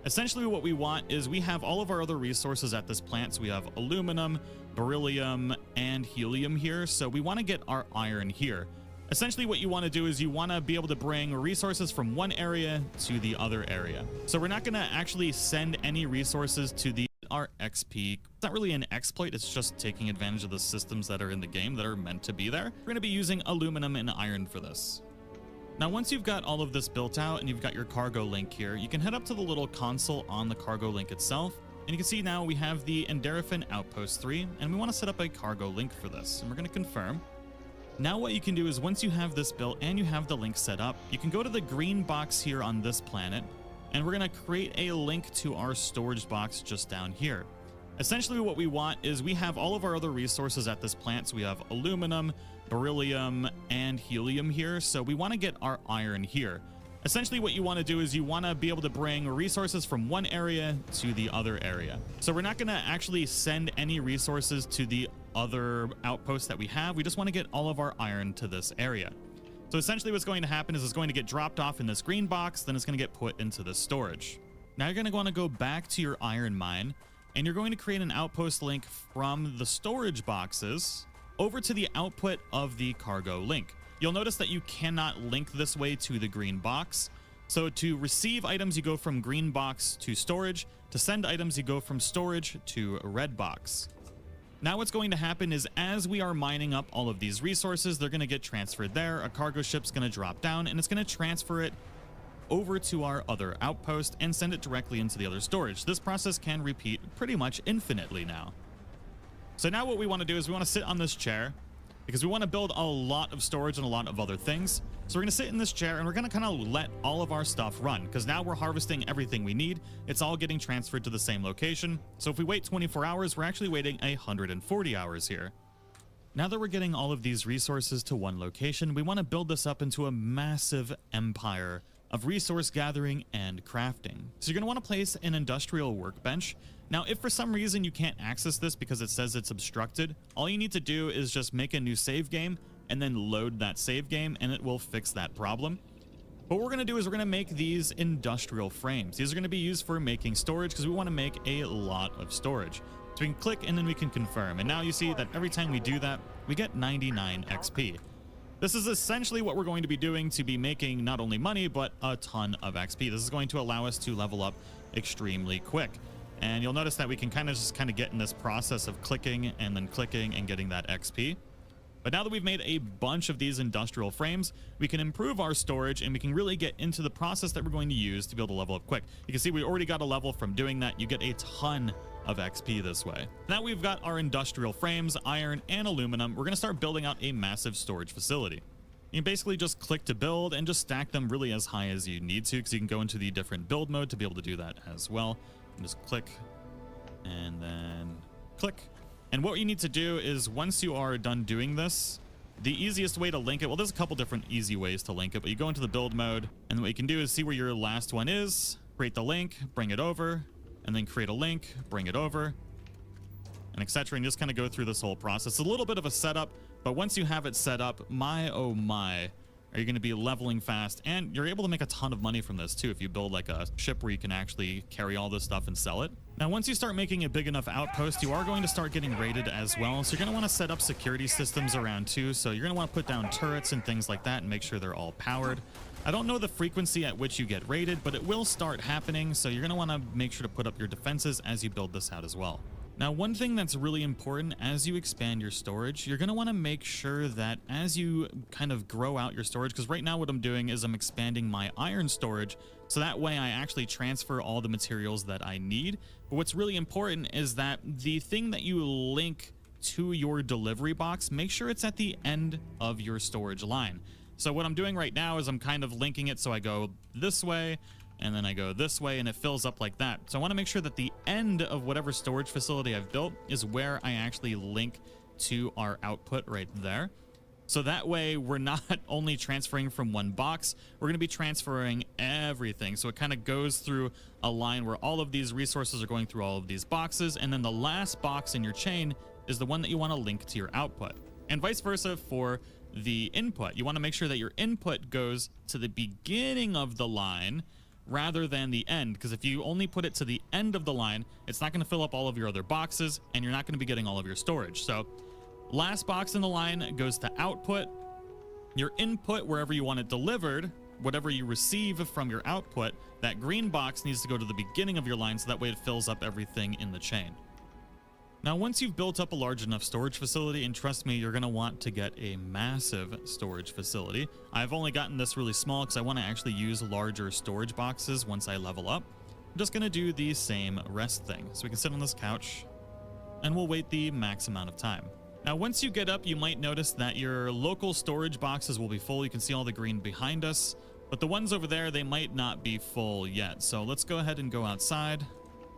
Essentially what we want is we have all of our other resources at this plant. So we have aluminum, beryllium, and helium here. So we want to get our iron here. Essentially what you want to do is you want to be able to bring resources from one area to the other area. So we're not going to actually send any resources to the our XP. It's not really an exploit, it's just taking advantage of the systems that are in the game that are meant to be there. We're going to be using aluminum and iron for this. Now, once you've got all of this built out and you've got your cargo link here, you can head up to the little console on the cargo link itself. And you can see now we have the Enderafin Outpost 3, and we want to set up a cargo link for this. And we're going to confirm. Now what you can do is once you have this built and you have the link set up, you can go to the green box here on this planet, and we're going to create a link to our storage box just down here. Essentially what we want is we have all of our other resources at this plant. So we have aluminum, beryllium, and helium here. So we want to get our iron here. Essentially what you want to do is you want to be able to bring resources from one area to the other area. So we're not going to actually send any resources to the other outposts that we have. We just want to get all of our iron to this area. So essentially what's going to happen is it's going to get dropped off in this green box, then it's going to get put into the storage. Now you're going to want to go back to your iron mine, and you're going to create an outpost link from the storage boxes over to the output of the cargo link. You'll notice that you cannot link this way to the green box. So to receive items, you go from green box to storage. To send items, you go from storage to red box. Now what's going to happen is as we are mining up all of these resources, they're going to get transferred there. A cargo ship's going to drop down, and it's going to transfer it over to our other outpost and send it directly into the other storage. This process can repeat pretty much infinitely now. So now what we want to do is we want to sit on this chair because we want to build a lot of storage and a lot of other things. So we're going to sit in this chair and we're going to kind of let all of our stuff run because now we're harvesting everything we need. It's all getting transferred to the same location. So if we wait 24 hours, we're actually waiting 140 hours here. Now that we're getting all of these resources to one location, we want to build this up into a massive empire of resource gathering and crafting. So you're going to want to place an industrial workbench. Now, if for some reason you can't access this because it says it's obstructed, all you need to do is just make a new save game and then load that save game, and it will fix that problem. What we're going to do is we're going to make these industrial frames. These are going to be used for making storage because we want to make a lot of storage. So we can click and then we can confirm. And now you see that every time we do that, we get 99 XP. This is essentially what we're going to be doing to be making not only money, but a ton of XP. This is going to allow us to level up extremely quick. And you'll notice that we can kind of get in this process of clicking and getting that XP. But now that we've made a bunch of these industrial frames, we can improve our storage and we can really get into the process that we're going to use to be able to level up quick. You can see we already got a level from doing that. You get a ton of XP this way. Now we've got our industrial frames, iron, and aluminum. We're going to start building out a massive storage facility. You can basically just click to build and just stack them really as high as you need to, because you can go into the different build mode to be able to do that as well. And just click and then click. And what you need to do is once you are done doing this, the easiest way to link it, well, there's a couple different easy ways to link it, but you go into the build mode, and what you can do is see where your last one is, create the link, bring it over, and then create a link, bring it over, and etc. And just kind of go through this whole process. It's a little bit of a setup, but once you have it set up, my oh my, are you going to be leveling fast. And you're able to make a ton of money from this too if you build like a ship where you can actually carry all this stuff and sell it. Now once you start making a big enough outpost, you are going to start getting raided as well. So you're going to want to set up security systems around too. So you're going to want to put down turrets and things like that and make sure they're all powered. I don't know the frequency at which you get raided, but it will start happening. So you're going to want to make sure to put up your defenses as you build this out as well. Now, one thing that's really important as you expand your storage, you're going to want to make sure that as you kind of grow out your storage, because right now what I'm doing is I'm expanding my iron storage, so that way I actually transfer all the materials that I need. But what's really important is that the thing that you link to your delivery box, make sure it's at the end of your storage line. So what I'm doing right now is I'm kind of linking it so I go this way, and then I go this way, and it fills up like that. So I want to make sure that the end of whatever storage facility I've built is where I actually link to our output right there. So that way we're not only transferring from one box, we're going to be transferring everything. So it kind of goes through a line where all of these resources are going through all of these boxes, and then the last box in your chain is the one that you want to link to your output. And vice versa for the input. You want to make sure that your input goes to the beginning of the line rather than the end, because if you only put it to the end of the line, it's not going to fill up all of your other boxes and you're not going to be getting all of your storage. So last box in the line goes to output. Your input, wherever you want it delivered, whatever you receive from your output, that green box needs to go to the beginning of your line so that way it fills up everything in the chain. Now, once you've built up a large enough storage facility, and trust me, you're going to want to get a massive storage facility. I've only gotten this really small because I want to actually use larger storage boxes once I level up. I'm just going to do the same rest thing. So we can sit on this couch and we'll wait the max amount of time. Now, once you get up, you might notice that your local storage boxes will be full. You can see all the green behind us, but the ones over there, they might not be full yet. So let's go ahead and go outside.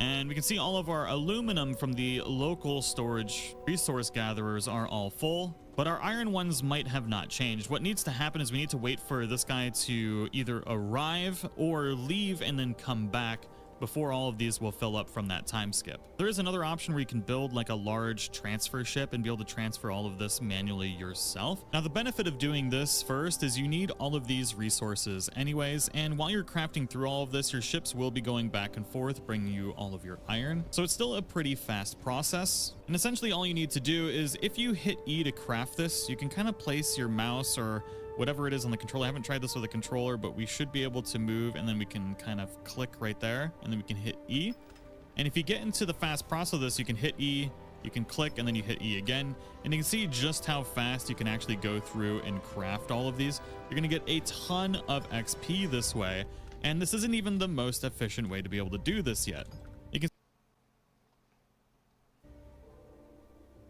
And we can see all of our aluminum from the local storage resource gatherers are all full, but our iron ones might have not changed. What needs to happen is we need to wait for this guy to either arrive or leave and then come back before all of these will fill up from that time skip. There is another option where you can build like a large transfer ship and be able to transfer all of this manually yourself. Now, the benefit of doing this first is you need all of these resources anyways, and while you're crafting through all of this, your ships will be going back and forth, bringing you all of your iron. So it's still a pretty fast process. And essentially all you need to do is if you hit E to craft this, you can kind of place your mouse or whatever it is on the controller. I haven't tried this with a controller, but we should be able to move, and then we can kind of click right there, and then we can hit E. And if you get into the fast process of this, you can hit E, you can click, and then you hit E again, and you can see just how fast you can actually go through and craft all of these. You're going to get a ton of XP this way, and this isn't even the most efficient way to be able to do this yet.